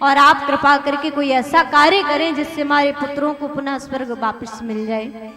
और आप कृपा करके कोई ऐसा कार्य करें जिससे हमारे पुत्रों को पुनः स्वर्ग वापस मिल जाए।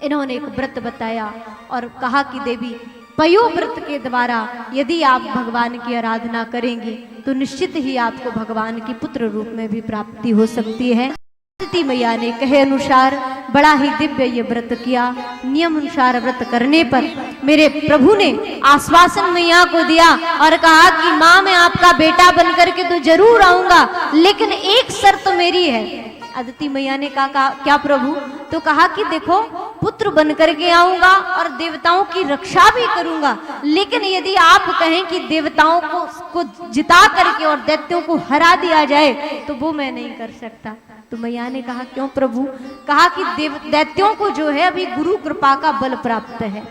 इन्होंने एक व्रत बताया और कहा कि देवी, पयो व्रत के द्वारा यदि आप भगवान की आराधना करेंगे तो निश्चित ही आपको भगवान की पुत्र रूप में भी प्राप्ति हो सकती है। अदिति मैया ने कहे अनुसार बड़ा ही दिव्य ये व्रत किया। नियम अनुसार व्रत करने पर मेरे प्रभु ने आश्वासन मैया को दिया और कहा कि माँ, मैं आपका बेटा बनकर के तो जरूर आऊंगा, लेकिन एक शर्त मेरी है। अदिति मैया ने कहा क्या प्रभु? तो कहा कि देखो, पुत्र बनकर के आऊंगा और देवताओं की रक्षा भी करूंगा, लेकिन यदि आप कहें कि देवताओं को जिता करके और दैत्यों को हरा दिया जाए तो वो मैं नहीं कर सकता। तो मैया ने कहा क्यों प्रभु? कहा कि दैत्यों को जो है अभी गुरु कृपा का बल प्राप्त है,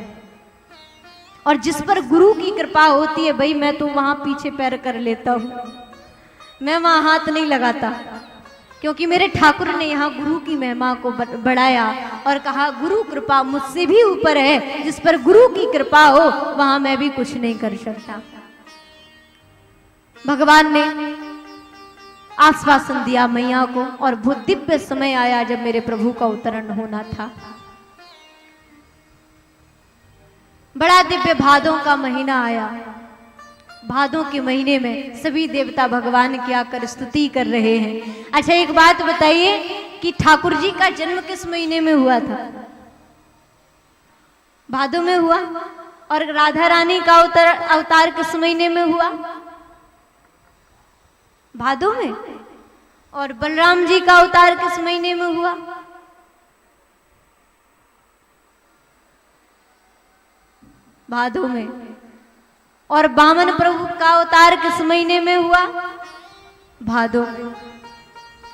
और जिस पर गुरु की कृपा होती है भाई, मैं तो वहां पीछे पैर कर लेता हूं, मैं वहां हाथ नहीं लगाता, क्योंकि मेरे ठाकुर ने यहाँ गुरु की महिमा को बढ़ाया और कहा गुरु कृपा मुझसे भी ऊपर है, जिस पर गुरु की कृपा हो वहां मैं भी कुछ नहीं कर सकता। भगवान ने आश्वासन दिया मैया को, और वो दिव्य समय आया जब मेरे प्रभु का अवतरण होना था। बड़ा दिव्य भादों का महीना आया। भादों के महीने में सभी देवता भगवान की आकर स्तुति कर रहे हैं। अच्छा, एक बात बताइए कि ठाकुर जी का जन्म किस महीने में हुआ था? भादों में हुआ। और राधा रानी का अवतार किस महीने में हुआ? भादों में। और बलराम जी का अवतार किस महीने में हुआ? भादों में। और वामन प्रभु का अवतार किस महीने में हुआ? भादों में।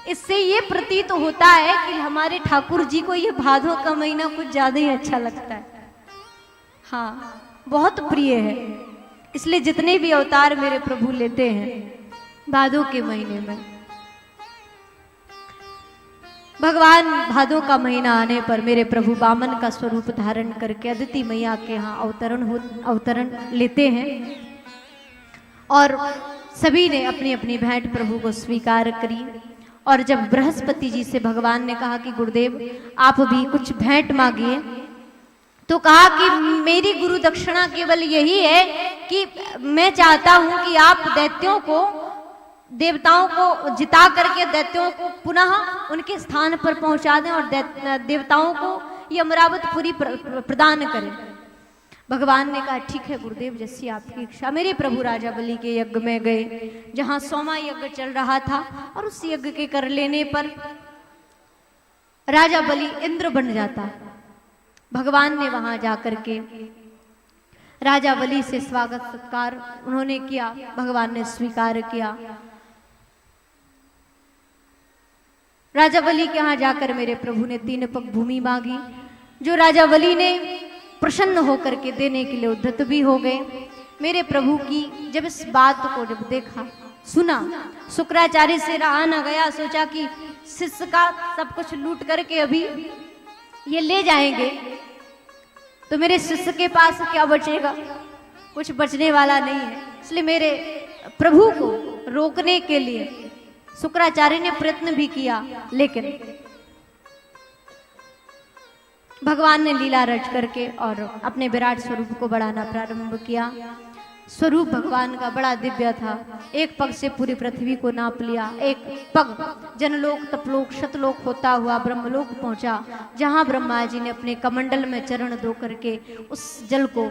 इससे ये प्रतीत होता है कि हमारे ठाकुर जी को ये भादों का महीना कुछ ज्यादा ही अच्छा लगता है। हाँ, बहुत प्रिय है। इसलिए जितने भी अवतार मेरे प्रभु लेते हैं भादों के महीने में। भगवान भादों का महीना आने पर मेरे प्रभु वामन का स्वरूप धारण करके अदिति मैया के यहाँ अवतरण लेते हैं, और सभी ने अपनी अपनी भेंट प्रभु को स्वीकार करी। और जब बृहस्पति जी से भगवान ने कहा कि गुरुदेव आप भी कुछ भेंट मांगिए, तो कहा कि मेरी गुरु दक्षिणा केवल यही है कि मैं चाहता हूं कि आप दैत्यों को, देवताओं को जिता करके दैत्यों को पुनः उनके स्थान पर पहुंचा दें और देवताओं को ये अमरावतपुरी प्रदान करें। भगवान ने कहा ठीक है गुरुदेव, जैसी आपकी इच्छा। मेरे प्रभु राजा बलि के यज्ञ में गए, जहां सोमा यज्ञ चल रहा था, और उस यज्ञ के कर लेने पर राजा बलि इंद्र बन जाता। भगवान ने वहां जाकर के राजा बलि से स्वागत सत्कार उन्होंने किया, भगवान ने स्वीकार किया। राजा बलि के यहाँ जाकर मेरे प्रभु ने 3 पग भूमि मांगी, जो राजा बलि ने प्रसन्न होकर के देने के लिए उद्धत भी हो गए। मेरे प्रभु की जब इस बात को जब देखा सुना, शुक्राचार्य से रहा न गया, सोचा कि शिष्य का सब कुछ लूट करके अभी ये ले जाएंगे तो मेरे शिष्य के पास क्या बचेगा? कुछ बचने वाला नहीं है। इसलिए मेरे प्रभु को रोकने के लिए शुक्राचार्य ने प्रयत्न भी किया, लेकिन भगवान ने लीला रच करके और अपने विराट स्वरूप को बढ़ाना प्रारंभ किया। स्वरूप भगवान का बड़ा दिव्य था। एक पग से पूरी पृथ्वी को नाप लिया। एक पग जनलोक, तपलोक, शतलोक होता हुआ ब्रह्मलोक पहुंचा, जहां ब्रह्मा जी ने अपने कमंडल में चरण धो करके उस जल को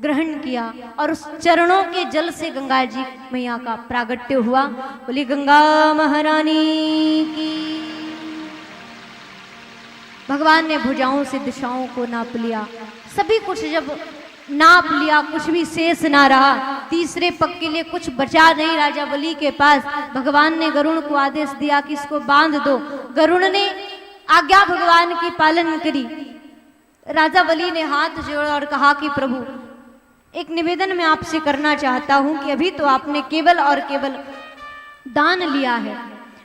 ग्रहण किया, और उस चरणों के जल से गंगा जी मैया का प्रागट्य हुआ। बोली गंगा महारानी की। भगवान ने भुजाओं से दिशाओं को नाप लिया। सभी कुछ जब नाप लिया, कुछ भी शेष ना रहा, तीसरे पग के लिए कुछ बचा नहीं राजा बलि के पास। भगवान ने गरुण को आदेश दिया कि इसको बांध दो। गरुण ने आज्ञा भगवान की पालन करी। राजा बलि ने हाथ जोड़ा और कहा कि प्रभु, एक निवेदन मैं आपसे करना चाहता हूं कि अभी तो आपने केवल और केवल दान लिया है,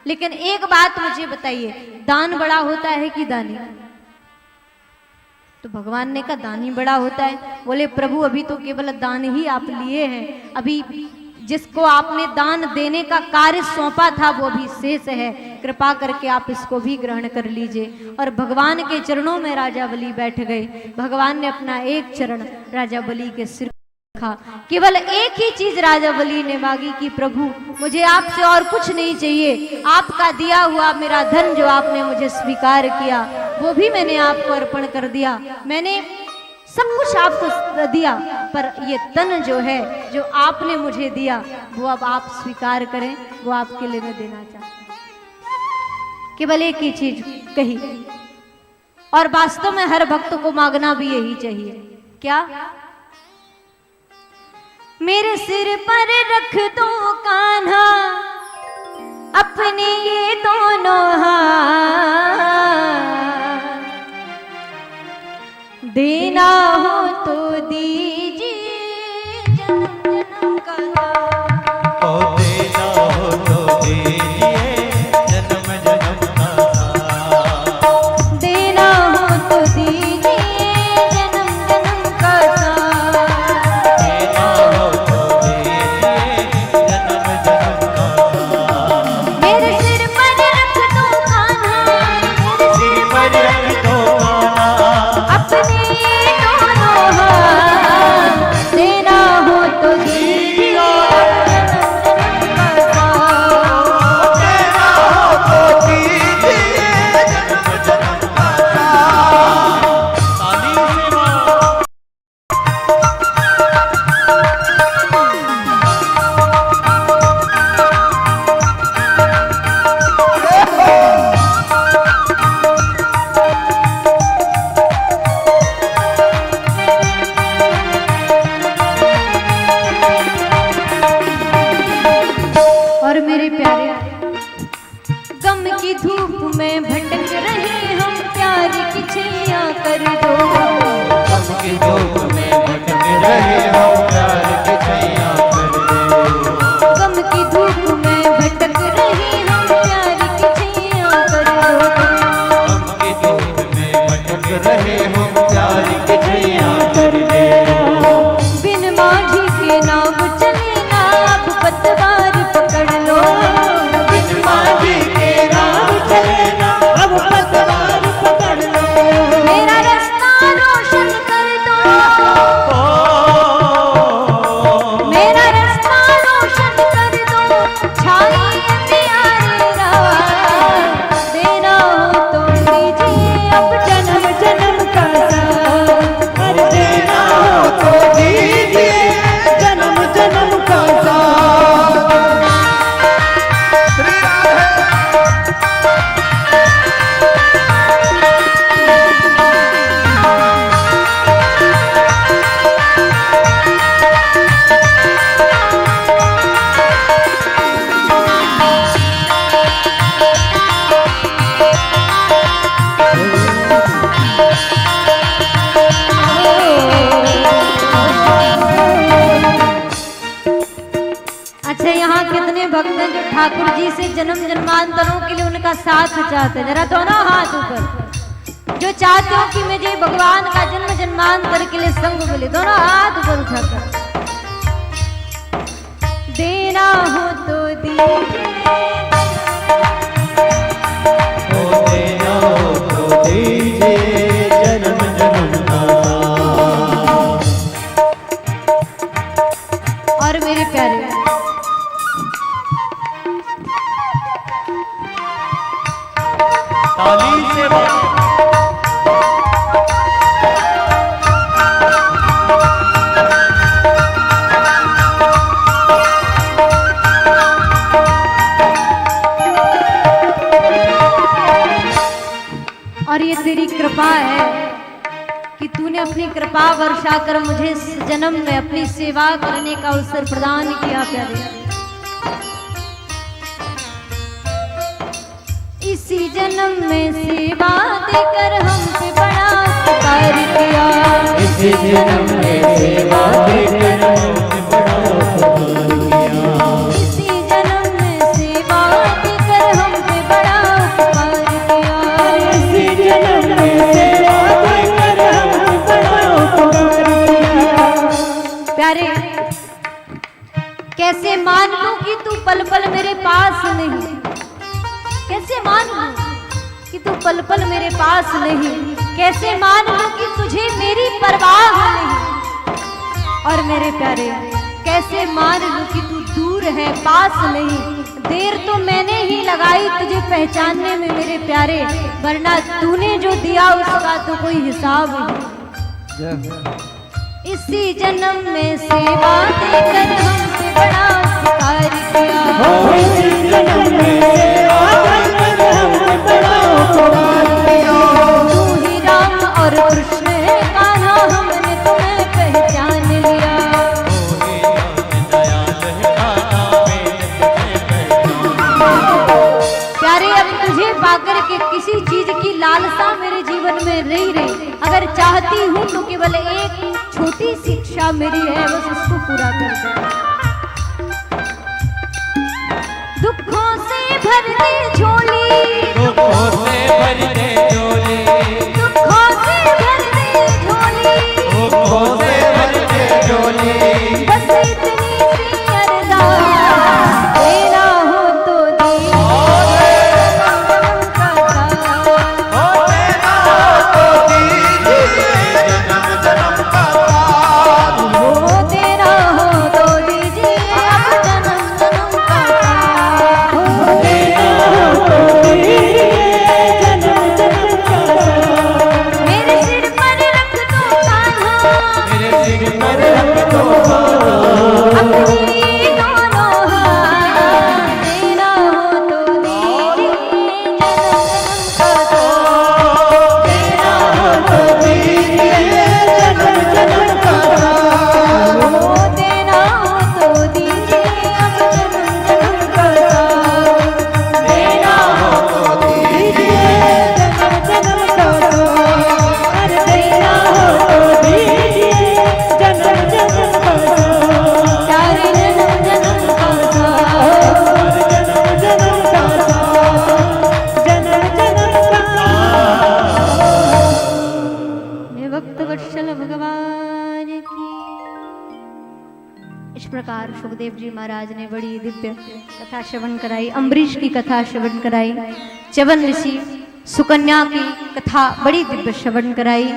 लेकिन एक बात मुझे बताइए, दान बड़ा होता है कि दानी? तो भगवान ने कहा दान ही बड़ा होता है। बोले प्रभु, अभी तो केवल दान ही आप लिए हैं, अभी जिसको आपने दान देने का कार्य सौंपा था वो भी शेष है, कृपा करके आप इसको भी ग्रहण कर लीजिए। और भगवान के चरणों में राजा बलि बैठ गए। भगवान ने अपना एक चरण राजा बलि के सिर रखा। केवल एक ही चीज राजा बलि ने मांगी कि प्रभु मुझे आपसे और कुछ नहीं चाहिए, आपका दिया हुआ मेरा धन जो आपने मुझे स्वीकार किया वो भी मैंने आपको अर्पण कर दिया। मैंने सब कुछ आपको दिया, पर ये तन जो है जो आपने मुझे दिया वो अब आप स्वीकार करें, वो आपके लिए मैं देना चाहता हूं। केवल एक ही चीज कही, और वास्तव में हर भक्त को मांगना भी यही चाहिए। क्या? मेरे सिर पर रख दो कान्हा अपने ये दोनों हाथ, देना हो तो दीजिए जन्म जन्म का साथ। ओ देना हो तो दीजिए जन्म जन्म का साथ। देना हो तो दीजिए जन्म जन्म का साथ। देना हो तो दीजिए जन्म जन्म का साथ। मेरे सिर पर रख दो कान्हा, मेरे सिर पर रख दो कान्हा अपने ये दोनों हाथ, देना हो तो दीजिए जन्म जन्म का साथ। देना हो तो दीजिए जन्म जन्म का साथ। ताली से मां और मेरे प्यारे, गम की धूप में भटक रहे हम, प्यार की छैया कर दो। गम की धूप में भटक रहे हो प्यार की छैया कर दो। गम की धूप में भटक रहे हम, प्यार की छैया कर दो। गम की धूप में भटक रहे हो प्यार की छैया कर दो। बिन माझी के नाव चले ना, अब पतवार पकड़ लो। बिन माझी के नाव चले ना, अब पतवार पकड़ लो। मेरा रास्ता रोशन कर दो, मेरा रास्ता रोशन कर दो। छाई प्यारी रात, देना हो तो दीजिए अब जन्म जन्म का साथ। कर देना हो तो दीजिए जन्म जन्म का साथ। श्री राधे अच्छा, यहाँ कितने भक्त हैं जो ठाकुर जी से जन्म जन्मांतरों के लिए उनका साथ चाहते हैं? जरा दोनों हाथ ऊपर। जो चाहते हो कि मुझे भगवान का जन्म जन्मांतर के लिए संग मिले, दोनों हाथ ऊपर उठाकर। देना हो तो दीजिए, ओ देना हो तो दीजिए जन्म जन्म का साथ। और मेरे प्यारे, ताली से मां और ये तेरी कृपा है कि तूने अपनी कृपा वर्षा कर मुझे इस जन्म में अपनी सेवा करने का अवसर प्रदान किया। प्यारे, इसी जन्म में सेवा देकर हमसे बड़ा उपकार किया। इसी जन्म में सेवा देकर हमसे बड़ा उपकार किया। इसी जन्म में सेवा देकर हमसे बड़ा उपकार किया। इसी जन्म में सेवा देकर हमसे बड़ा उपकार किया। प्यारे, कैसे पास नहीं, कैसे मान लूं कि तू पल पल मेरे पास नहीं, कैसे मान लूं कि तुझे मेरी परवाह नहीं। और मेरे प्यारे कैसे मान लूं कि तू दूर है पास नहीं, देर तो मैंने ही लगाई तुझे पहचानने में मेरे प्यारे, वरना तूने जो दिया उसका तो कोई हिसाब नहीं। इसी जन्म में सेवा देकर हमसे बड़ा उपकार किया, इसी जन्म में सेवा देकर हमसे बड़ा उपकार किया। तू ही राम और कृष्ण कान्हा, हमने तुम्हें पहचान लिया। प्यारे अब तुझे पाकर के किसी चीज की लालसा मेरे जीवन में नहीं रही, अगर चाहती हूँ तो केवल एक छोटी शिक्षा मेरी है, बस उसको पूरा कर दे। दुखों से भर दे झोली, दुखों से भर दे झोली, दुखों से भर दे झोली, दुखों से भर दे झोली। बस इतनी सी अरदास, तेरा हो तो सुखदेव जी महाराज ने बड़ी दिव्य कथा श्रवण कराई, अम्बरीश की कथा श्रवण कराई, च्यवन ऋषि सुकन्या की कथा बड़ी दिव्य श्रवण कराई।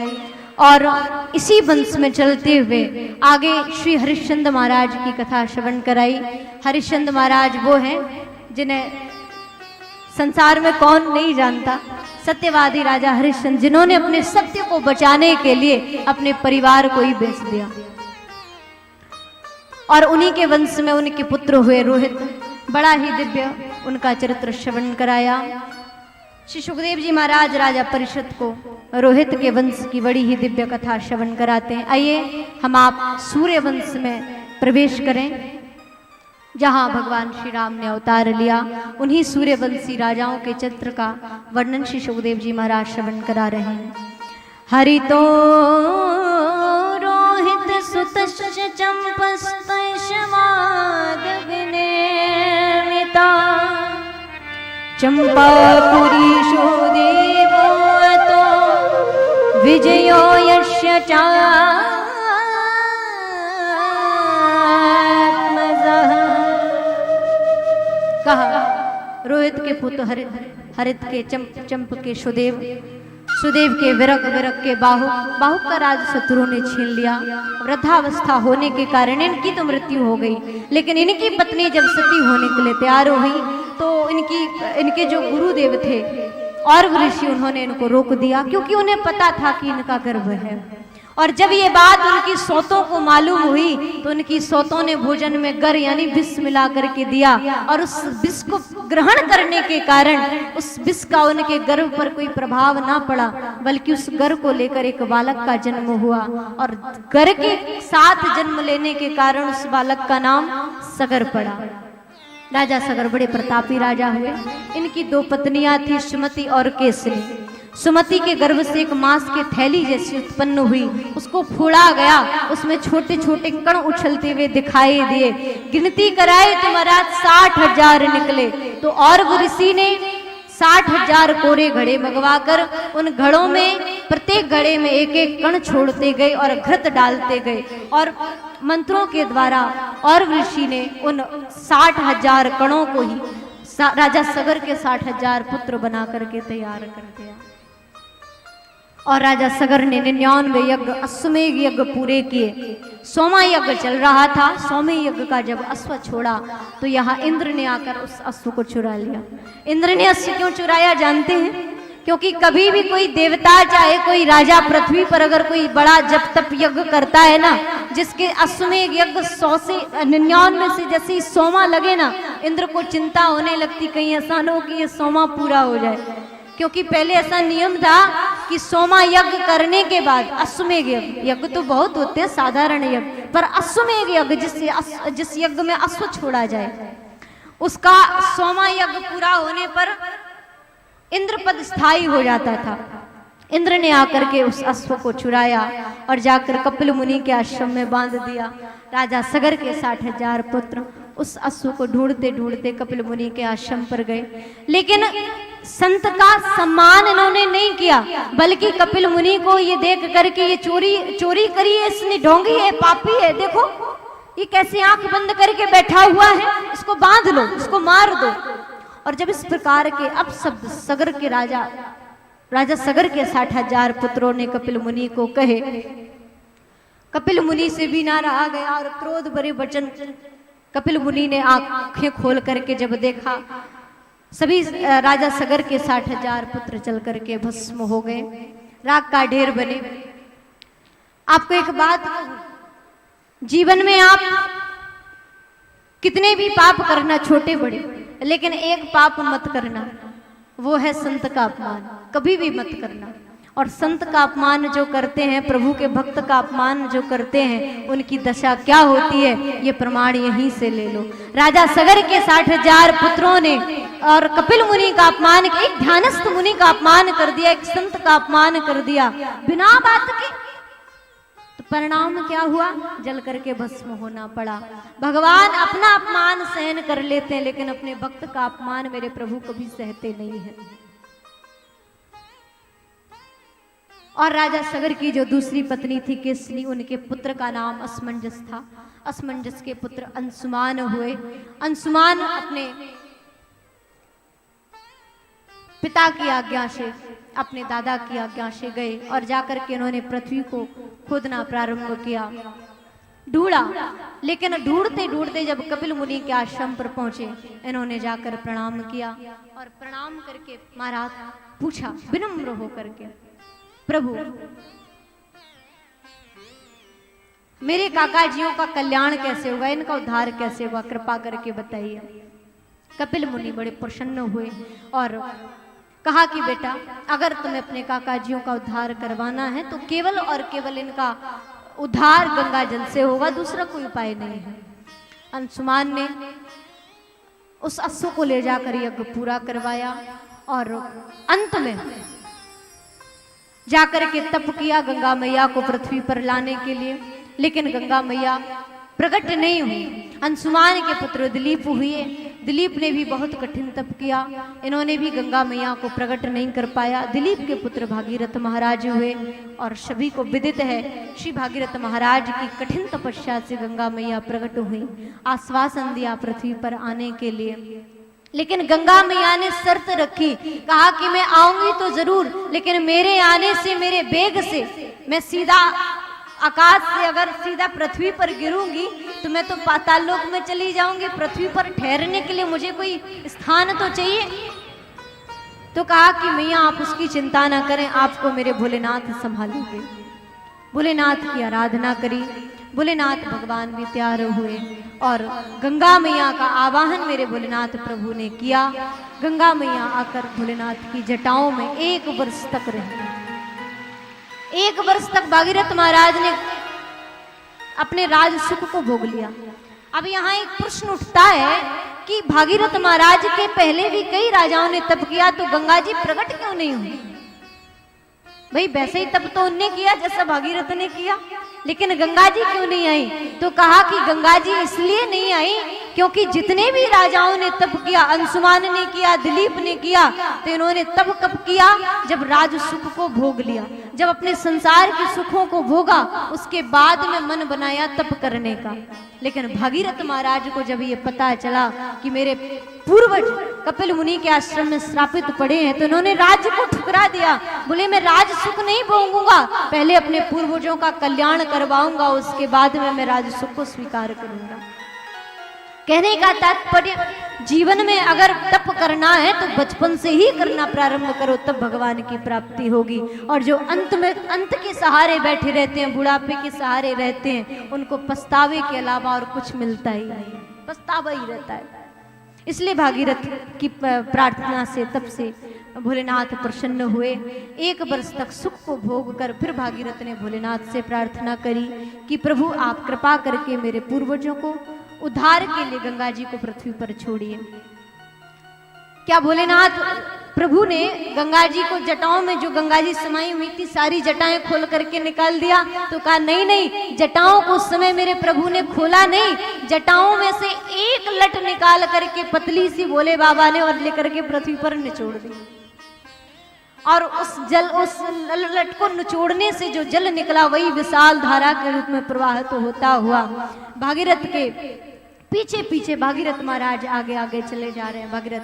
और इसी वंश में चलते हुए आगे श्री हरिश्चंद्र महाराज की कथा श्रवण कराई। हरिश्चंद्र महाराज वो हैं जिन्हें संसार में कौन नहीं जानता, सत्यवादी राजा हरिश्चंद्र, जिन्होंने अपने सत्य को बचाने के लिए अपने परिवार को ही बेच दिया। और उन्हीं के वंश में उनके पुत्र हुए रोहित, बड़ा ही दिव्य उनका चरित्र श्रवण कराया। श्री सुखदेव जी महाराज राजा परिषद को रोहित के वंश की बड़ी ही दिव्य कथा श्रवण कराते हैं। आइए हम आप सूर्य वंश में प्रवेश करें, जहां भगवान श्री राम ने अवतार लिया। उन्हीं सूर्यवंशी राजाओं के चरित्र का वर्णन श्री सुखदेव जी महाराज श्रवण करा रहे हैं। हरितो रोहित सुतश्च चंपस्तमादग्नेमिता चंपापुरीशो देवो तो विजयो यस्य चात्मजः। कहा रोहित के पुत्र हरित के चंप के सुदेव के विरक के बाहुक का राज शत्रु ने छीन लिया। वृद्धावस्था होने के कारण इनकी तो मृत्यु हो गई, लेकिन इनकी पत्नी जब सती होने के लिए तैयार हो गई तो इनके जो गुरुदेव थे और ऋषि, उन्होंने इनको रोक दिया, क्योंकि उन्हें पता था कि इनका गर्भ है। और जब ये बात उनकी सौतों को मालूम हुई तो उनकी सौतों ने भोजन में गर यानी विष मिला करके दिया, और उस विष को ग्रहण करने के कारण उस विष का उनके गर्भ पर कोई प्रभाव ना पड़ा, बल्कि उस गर को लेकर एक बालक का जन्म हुआ। और गर के साथ जन्म लेने के कारण उस बालक का नाम सगर पड़ा। राजा सगर बड़े प्रतापी राजा हुए। इनकी दो पत्नियां थी, सुमति और केसरी। सुमति के गर्भ से एक मांस की थैली जैसी उत्पन्न हुई, उसको फोड़ा गया, उसमें छोटे छोटे कण उछलते हुए दिखाई दिए। गिनती कराई तो महाराज 60,000 निकले। तो और ऋषि ने 60,000 कोरे घड़े मंगवाकर उन घड़ों में प्रत्येक घड़े में एक एक कण छोड़ते गए और घृत डालते गए, और मंत्रों के द्वारा और ऋषि ने उन 60,000 कणों को ही राजा सगर के 60,000 पुत्र बना करके तैयार कर दिया। और राजा सगर ने 99 यज्ञ अश्वमेध यज्ञ पूरे किए। 100वां यज्ञ चल रहा था। 100वें यज्ञ का जब अश्व छोड़ा तो यहाँ इंद्र ने आकर उस अश्व को चुरा लिया। इंद्र ने अश्व क्यों चुराया जानते हैं? क्योंकि कभी भी कोई देवता चाहे कोई राजा पृथ्वी पर अगर कोई बड़ा जप तप यज्ञ करता है ना, जिसके अश्वमेध यज्ञ 100 से 99 से जैसे ही 100वां लगे ना, इंद्र को चिंता होने लगती कहीं ऐसा न हो कि ये 100वां पूरा हो जाए। क्योंकि पहले ऐसा नियम था कि 100वां यज्ञ करने के बाद अश्वमेध यज्ञ तो बहुत होते हैं साधारण यज्ञ, पर अश्वमेध यज्ञ जिस यज्ञ में अश्व छोड़ा जाए उसका 100वां यज्ञ पूरा होने पर इंद्र पद स्थायी हो जाता था। इंद्र ने आकर के उस अश्व को चुराया और जाकर कपिल मुनि के आश्रम में बांध दिया। राजा सगर के 60,000 पुत्र उस अश्व को ढूंढते ढूंढते कपिल मुनि के आश्रम पर गए, लेकिन संत का सम्मान इन्होंने नहीं किया, बल्कि कपिल मुनि को ये देख करके ये चोरी करी है, इसने ढोंगी है, पापी है, देखो ये कैसे आंख बंद करके बैठा हुआ है, इसको बांध लो, इसको मार दो। और जब इस प्रकार के अब सब सगर के राजा सगर के 60,000 पुत्रों ने कपिल मुनि को कहे, कपिल मुनि से भी ना रहा गया और क्रोध भरे वचन कपिल मुनि ने आंखें खोल करके जब देखा, सभी राजा सगर के 60,000 पुत्र चल करके भस्म हो गए, राख का ढेर बने। आपको एक बात कहूं, जीवन में आप कितने भी पाप करना छोटे बड़े, लेकिन एक पाप मत करना, वो है संत का अपमान, कभी भी मत करना। और संत का अपमान जो करते हैं, प्रभु के भक्त का अपमान जो करते हैं, उनकी दशा क्या होती है ये प्रमाण यहीं से ले लो। राजा सगर के 60,000 पुत्रों ने और कपिल मुनि का अपमान, एक ध्यानस्थ मुनि का अपमान कर दिया, एक संत का अपमान कर दिया बिना बात के, तो परिणाम क्या हुआ? जल करके भस्म होना पड़ा। भगवान अपना अपमान सहन कर लेते हैं, लेकिन अपने भक्त का अपमान मेरे प्रभु कभी सहते नहीं है। और राजा सगर की जो दूसरी पत्नी थी केसनी, उनके पुत्र का नाम असमंजस था। असमंजस के पुत्र अंशुमान हुए। अंशुमान अपने पिता की आज्ञा से, अपने दादा की आज्ञा से गए और जाकर के उन्होंने पृथ्वी को खोदना प्रारंभ किया, ढूंढा। लेकिन ढूंढते ढूंढते जब कपिल मुनि के आश्रम पर पहुंचे, इन्होंने जाकर प्रणाम किया और प्रणाम करके महाराज पूछा विनम्र होकर के, प्रभु मेरे काका जियों का कल्याण कैसे होगा, इनका उद्धार कैसे होगा, कृपा करके बताइए। कपिल मुनि बड़े प्रसन्न हुए और कहा कि बेटा, अगर तुम्हें अपने काका जियों का उद्धार करवाना है तो केवल और केवल इनका उद्धार गंगा जल से होगा, दूसरा कोई उपाय नहीं है। अंशुमान ने उस अश्व को ले जाकर यज्ञ पूरा करवाया और अंत में जाकर के तप किया गंगा मैया को पृथ्वी पर लाने के लिए, लेकिन गंगा मैया प्रकट नहीं हुई। अंशुमान के पुत्र दिलीप हुए। दिलीप ने भी बहुत कठिन तप किया, इन्होंने भी गंगा मैया को प्रकट नहीं कर पाया। दिलीप के पुत्र भागीरथ महाराज हुए और सभी को विदित है श्री भागीरथ महाराज की कठिन तपस्या से गंगा मैया प्रकट हुई, आश्वासन दिया पृथ्वी पर आने के लिए। लेकिन गंगा मैया ने शर्त रखी, कहा कि मैं आऊंगी तो जरूर, लेकिन मेरे आने से, मेरे वेग से मैं सीधा आकाश से अगर सीधा पृथ्वी पर गिरूंगी तो मैं तो पाताल लोक में चली जाऊंगी, पृथ्वी पर ठहरने के लिए मुझे कोई स्थान तो चाहिए। तो कहा कि मैया आप उसकी चिंता ना करें, आपको मेरे भोलेनाथ संभालेंगे। भोलेनाथ की आराधना करी, भोलेनाथ भगवान भी तैयार हुए और गंगा मैया का आवाहन मेरे भोलेनाथ प्रभु ने किया। गंगा मैया आकर भोलेनाथ की जटाओं में 1 वर्ष तक रही। 1 वर्ष तक भागीरथ महाराज ने अपने राज सुख को भोग लिया। अब यहाँ एक प्रश्न उठता है कि भागीरथ महाराज के पहले भी कई राजाओं ने तप किया, तो गंगा जी प्रकट क्यों नहीं हुई? भाई वैसे ही तप तो उनने किया जैसा भागीरथ ने किया, लेकिन गंगा जी क्यों नहीं आई? तो कहा कि गंगा जी इसलिए नहीं आई क्योंकि जितने भी राजाओं ने तप किया, अंशुमान ने किया, दिलीप ने किया, तो इन्होंने तब कब किया? जब राज सुख को भोग लिया। जब अपने संसार के सुखों को भोगा उसके बाद में मन बनाया तप करने का। लेकिन भागीरथ महाराज को जब ये पता चला कि मेरे पूर्वज कपिल मुनि के आश्रम में श्रापित पड़े हैं, तो उन्होंने राज्य को ठुकरा दिया। बोले मैं राज सुख नहीं भोगूंगा, पहले अपने पूर्वजों का कल्याण करवाऊंगा, उसके बाद में मैं राज सुख को स्वीकार करूंगा। कहने का तात्पर्य, जीवन में अगर तप करना है तो बचपन से ही करना प्रारंभ करो, तब भगवान की प्राप्ति होगी। और जो अंत के सहारे बैठे रहते हैं, बुढ़ापे के सहारे रहते हैं, उनको पछतावे के अलावा और कुछ मिलता ही नहीं, पछतावा ही रहता है। इसलिए भागीरथ की प्रार्थना से, तब से भोलेनाथ प्रसन्न हुए। 1 वर्ष तक सुख को भोग कर फिर भागीरथ ने भोलेनाथ से प्रार्थना करी कि प्रभु आप कृपा करके मेरे पूर्वजों को उद्धार के लिए गंगा जी को पृथ्वी पर छोड़िए। क्या भोलेनाथ प्रभु ने गंगा जी को, जटाओं में जो गंगा जी समाई हुई थी, सारी जटाएं खोल करके निकाल दिया? तो कहा नहीं नहीं, जटाओं को उस समय मेरे प्रभु ने खोला नहीं, जटाओं में से एक लट निकाल करके पतली सी भोले बाबा ने और लेकर के पृथ्वी पर निचोड़ दी। और उस लट को निचोड़ने से जो जल निकला वही विशाल धारा के रूप में प्रवाहित होता हुआ भागीरथ के पीछे पीछे, भागीरथ महाराज आगे आगे चले जा रहे हैं, भागीरथ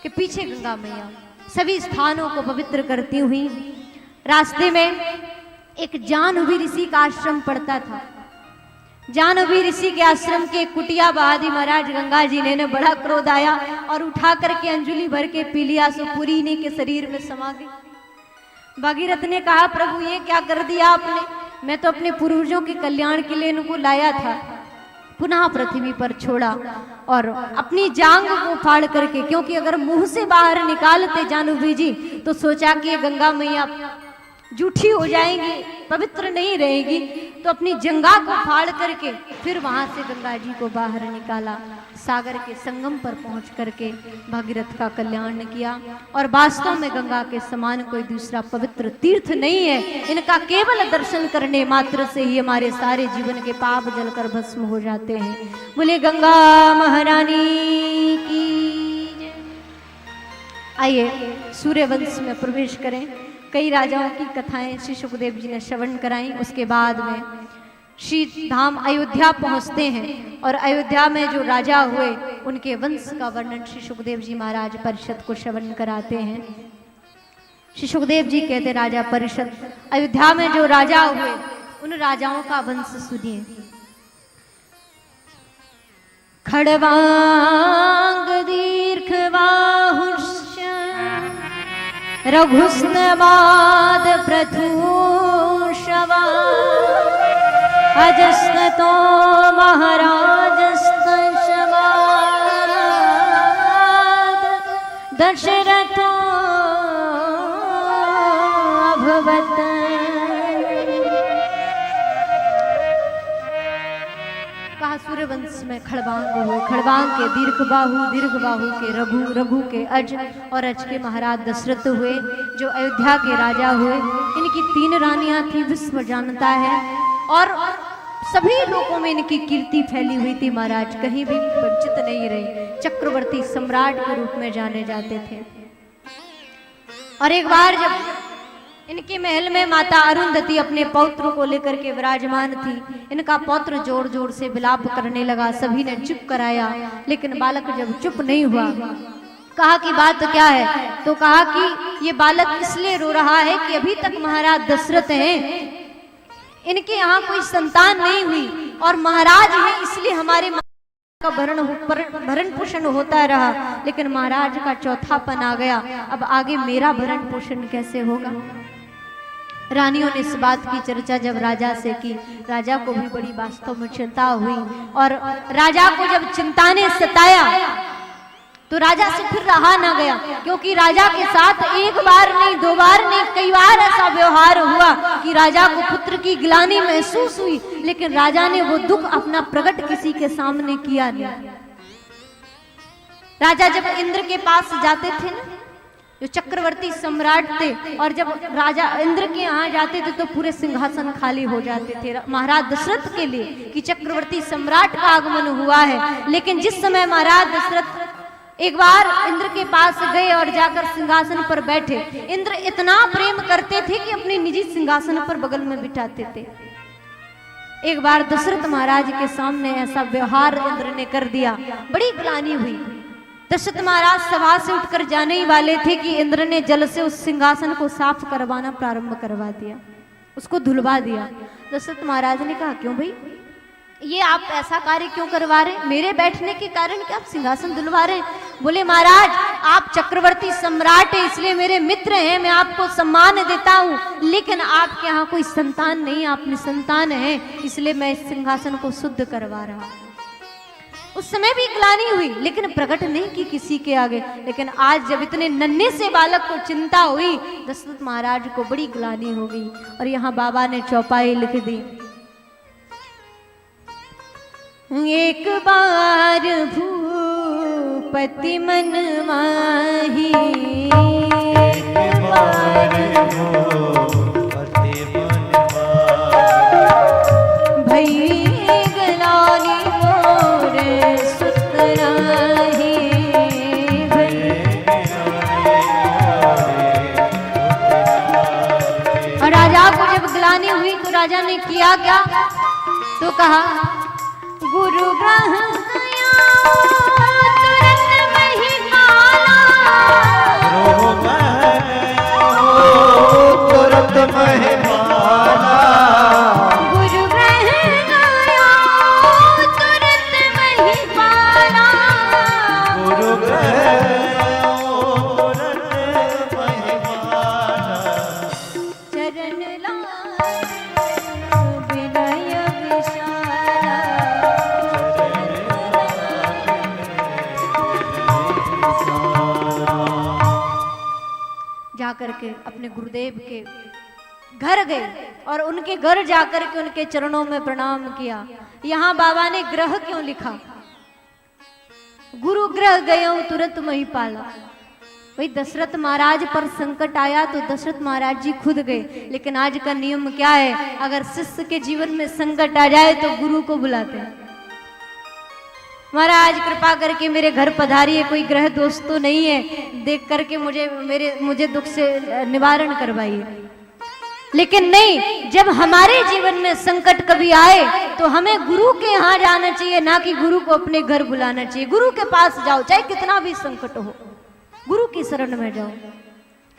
के पीछे गंगा मैया सभी स्थानों को पवित्र करती हुई। रास्ते में एक जाह्नवी ऋषि का आश्रम पड़ता था। जाह्नवी ऋषि के आश्रम के कुटिया बहादी महाराज गंगा जी ने बड़ा क्रोध आया और उठा करके अंजलि भर के पी लिया, सो पूरी इन्हीं के शरीर में समा गई। भागीरथ ने कहा प्रभु ये क्या कर दिया आपने, मैं तो अपने पूर्वजों के कल्याण के लिए इनको लाया था, पुनः पृथ्वी पर छोड़ा और अपनी जांग को फाड़ करके, क्योंकि अगर मुंह से बाहर निकालते जाह्नवी जी तो सोचा कि गंगा मैया जूठी हो जाएंगी, पवित्र नहीं रहेगी, तो अपनी जंगा को फाड़ करके फिर वहां से गंगा जी को बाहर निकाला, सागर के संगम पर पहुंच करके भागीरथ का कल्याण किया। और वास्तव में गंगा के समान कोई दूसरा पवित्र तीर्थ नहीं है, इनका केवल दर्शन करने मात्र से ही हमारे सारे जीवन के पाप जलकर भस्म हो जाते हैं। बोले गंगा महारानी की जय। आइए सूर्यवंश में प्रवेश करें। कई राजाओं की कथाएं श्री सुखदेव जी ने श्रवण कराई। उसके बाद में श्री धाम अयोध्या पहुंचते हैं और अयोध्या में जो राजा हुए उनके वंश का वर्णन श्री सुखदेव जी महाराज परिषद को श्रवण कराते हैं। श्री सुखदेव जी कहते राजा परिषद, अयोध्या में जो राजा हुए उन राजाओं का वंश सुनिए। खड़वांग दीर्घबाहुश्च रघुस्तमाद प्रथूषवा अजस्नतो महाराजस्तशमाद दशरथो अभवत्। कहा सूर्यवंश में खड़वांग हुए, खड़वांग के दीर्घबाहु, दीर्घबाहु के रघु, रघु के अज और अज के महाराज दशरथ हुए जो अयोध्या के राजा हुए। इनकी 3 रानियां थी, विश्व जानता है, और सभी लोगों में इनकी कीर्ति फैली हुई थी। महाराज कहीं भी वंचित नहीं रहे, चक्रवर्ती सम्राट के रूप में जाने जाते थे। और एक बार जब इनके महल में माता अरुंधति अपने पौत्र को लेकर के विराजमान थी, इनका पौत्र जोर जोर से विलाप करने लगा। सभी ने चुप कराया, लेकिन बालक जब चुप नहीं हुआ, कहा कि बात क्या है? तो कहा कि ये बालक इसलिए रो रहा है कि अभी तक महाराज दशरथ हैं, इनके यहाँ कोई संतान नहीं हुई, और महाराज हैं इसलिए हमारे का भरण पोषण होता रहा, लेकिन महाराज का चौथापन आ गया, अब आगे मेरा भरण पोषण कैसे होगा? रानियों ने इस बात की चर्चा जब राजा से की, राजा को भी बड़ी वास्तव में चिंता हुई, और राजा को जब चिंता ने सताया तो राजा से फिर रहा ना गया, क्योंकि राजा के साथ 1 बार नहीं, 2 बार नहीं, कई बार ऐसा व्यवहार हुआ कि राजा को पुत्र की ग्लानि महसूस हुई, लेकिन राजा ने वो दुख अपना प्रकट किसी के सामने किया नहीं। राजा जब इंद्र के पास जाते थे ना, जो चक्रवर्ती सम्राट थे, और जब राजा इंद्र के यहाँ जाते थे तो पूरे सिंहासन खाली हो जाते थे महाराज दशरथ के लिए कि चक्रवर्ती सम्राट का आगमन हुआ है। लेकिन जिस समय महाराज दशरथ एक बार इंद्र के पास गए और जाकर सिंहासन पर बैठे। इंद्र इतना प्रेम करते थे कि अपने निजी सिंहासन पर बगल में बिठाते थे। एक बार दशरथ महाराज के सामने ऐसा व्यवहार इंद्र ने कर दिया, बड़ी ग्लानि हुई। दशरथ महाराज सभा से उठकर जाने ही वाले थे कि इंद्र ने जल से उस सिंहासन को साफ करवाना प्रारंभ करवा दिया, उसको धुलवा दिया। दशरथ महाराज ने कहा, क्यों भाई, ये आप ऐसा कार्य क्यों करवा रहे, मेरे बैठने के कारण क्या आप सिंहासन धुलवा रहे? बोले, महाराज आप चक्रवर्ती सम्राट है, इसलिए मेरे मित्र हैं, मैं आपको सम्मान देता हूँ, लेकिन आपके यहाँ कोई संतान नहीं, आप निसंतान हैं, इसलिए मैं इस सिंहासन को शुद्ध करवा रहा। उस समय भी ग्लानि हुई, लेकिन प्रकट नहीं की किसी के आगे। लेकिन आज जब इतने नन्हे से बालक को चिंता हुई, दशरथ महाराज को बड़ी ग्लानि हो गई। और यहाँ बाबा ने चौपाई लिख दी, एक बार भूपति मन माही, एक बार भूपति मन माही, भई ग्लानि मोर सुत नाही, और राजा को जब ग्लानि हुई तो राजा ने किया क्या, तो कहा, गुरु ग्रह गया तुरंत महिपाला, तुरंत महिपाला, गुरु ग्रह गया तुरंत महिपाला, गुरु ग्रह तुरंत महिपाला, चरण लाल विनय विशाला, जाकर के अपने गुरुदेव के घर गए और उनके घर जाकर के उनके चरणों में प्रणाम किया। यहाँ बाबा ने ग्रह क्यों लिखा, गुरु ग्रह गयो तुरंत महिपाला। भाई दशरथ महाराज पर संकट आया तो दशरथ महाराज जी खुद गए, लेकिन आज का नियम क्या है, अगर शिष्य के जीवन में संकट आ जाए तो गुरु को बुलाते हैं। महाराज कृपा करके मेरे घर पधारिए, कोई ग्रह दोष तो नहीं है, देख करके मुझे दुख से निवारण करवाइए। लेकिन नहीं, जब हमारे जीवन में संकट कभी आए तो हमें गुरु के यहाँ जाना चाहिए, ना कि गुरु को अपने घर बुलाना चाहिए। गुरु के पास जाओ, चाहे कितना भी संकट हो, गुरु की शरण में जाओ।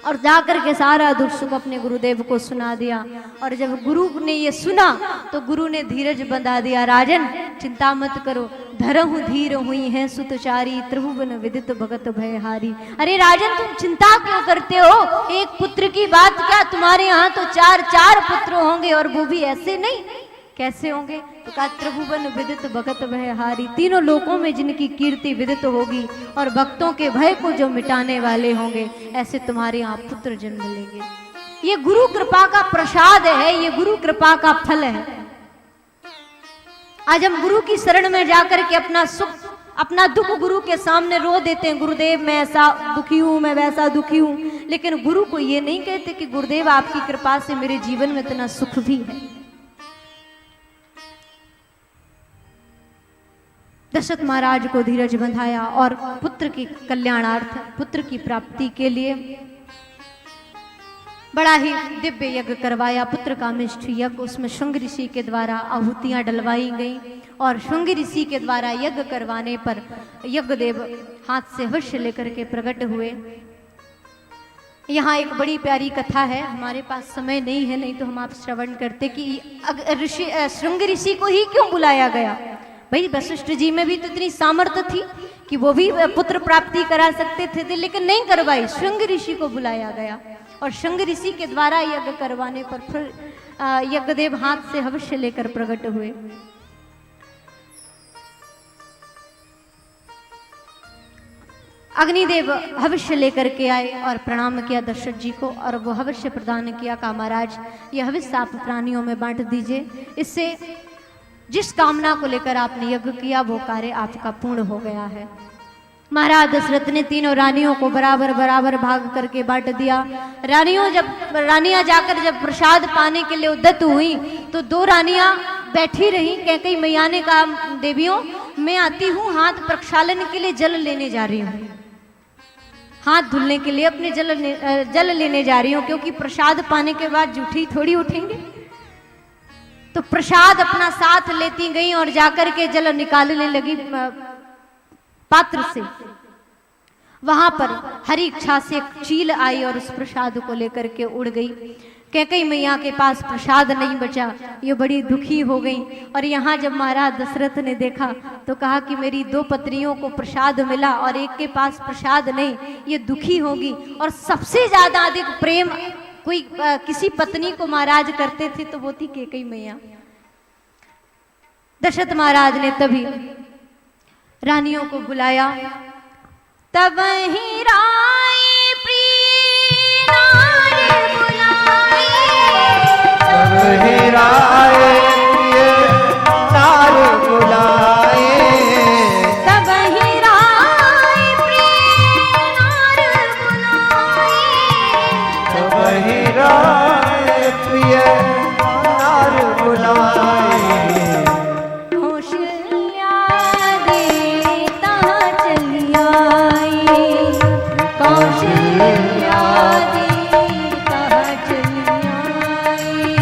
और जाकर के सारा दुख सुख अपने गुरुदेव को सुना दिया। और जब गुरु ने ये सुना तो गुरु ने धीरज बंधा दिया, राजन चिंता मत करो, धरहु धीर हुई है सुतचारी, त्रिभुवन विदित भगत भयहारी। अरे राजन तुम चिंता क्यों करते हो, एक पुत्र की बात क्या, तुम्हारे यहाँ तो चार पुत्र होंगे, और वो भी ऐसे नहीं, कैसे होंगे, तो कहा त्रिभुवन विदित भगत भयहारी, तीनों लोकों में जिनकी कीर्ति विदित होगी और भक्तों के भय को जो मिटाने वाले होंगे, ऐसे तुम्हारे यहाँ पुत्र जन्म लेंगे। ये गुरु कृपा का प्रसाद है, ये गुरु कृपा का फल है। आज हम गुरु की शरण में जाकर के अपना सुख अपना दुख गुरु के सामने रो देते हैं, गुरुदेव मैं ऐसा दुखी हूं, मैं वैसा दुखी हूं, लेकिन गुरु को ये नहीं कहते कि गुरुदेव आपकी कृपा से मेरे जीवन में इतना सुख भी है। दशरथ महाराज को धीरज बंधाया और पुत्र की कल्याणार्थ, पुत्र की प्राप्ति के लिए बड़ा ही दिव्य यज्ञ करवाया, पुत्र कामिष्ठ यज्ञ। उसमें शृंग ऋषि के द्वारा आहुतियां डलवाई गईं और शृंग ऋषि के द्वारा यज्ञ करवाने पर यज्ञदेव हाथ से हर्ष लेकर के प्रकट हुए। यहाँ एक बड़ी प्यारी कथा है, हमारे पास समय नहीं है, नहीं तो हम आप श्रवण करते कि शृंग ऋषि को ही क्यों बुलाया गया। भाई वशिष्ठ जी में भी तो इतनी सामर्थ्य थी कि वो भी पुत्र प्राप्ति करा सकते थे, लेकिन नहीं करवाई, शृंग ऋषि को बुलाया गया और शृंग ऋषि के द्वारा यज्ञ करवाने पर फिर यज्ञदेव हाथ से हवश्य लेकर प्रकट हुए। अग्निदेव हवश्य लेकर के आए और प्रणाम किया दशरथ जी को, और वो हवश्य प्रदान किया। कहा महाराज ये हविष्य आप प्राणियों में बांट दीजिए, इससे जिस कामना को लेकर आपने यज्ञ किया वो कार्य आपका पूर्ण हो गया है। महाराज दशरथ ने तीनों रानियों को बराबर बराबर भाग करके बांट दिया। रानियां जाकर जब प्रसाद पाने के लिए उद्यत हुई तो दो रानियां बैठी रहीं। कैकेयी मैया ने कहा देवियों मैं आती हूँ हाथ प्रक्षालन के लिए जल लेने जा रही हूँ, हाथ धुलने के लिए अपने जल लेने जा रही हूँ, क्योंकि प्रसाद पाने के बाद जूठी थोड़ी उठेंगे। तो प्रसाद अपना साथ लेती गई और जाकर के जल निकालने लगी पात्र से। वहां पर हरी इच्छा से एक चील आई और उस प्रसाद को लेकर के उड़ गई। कैकेयी मैया के पास प्रसाद नहीं बचा, ये बड़ी दुखी हो गई। और यहाँ जब महाराज दशरथ ने देखा तो कहा कि मेरी 2 पत्नियों को प्रसाद मिला और एक के पास प्रसाद नहीं, ये दुखी होगी। और सबसे ज्यादा अधिक प्रेम कोई किसी पत्नी को महाराज करते थे तो वो थी कैकेयी मैया। दशरथ महाराज ने तभी रानियों को बुलाया। तब ही राय प्रिय नार बुलाए, तब ही राय प्रिय नार बुलाए, तब ही राय प्रिय नार बुलाए, तब ही राय प्रिय नार बुलाए। कौशल्या देता चली आई, कौशल्या देता चली आई,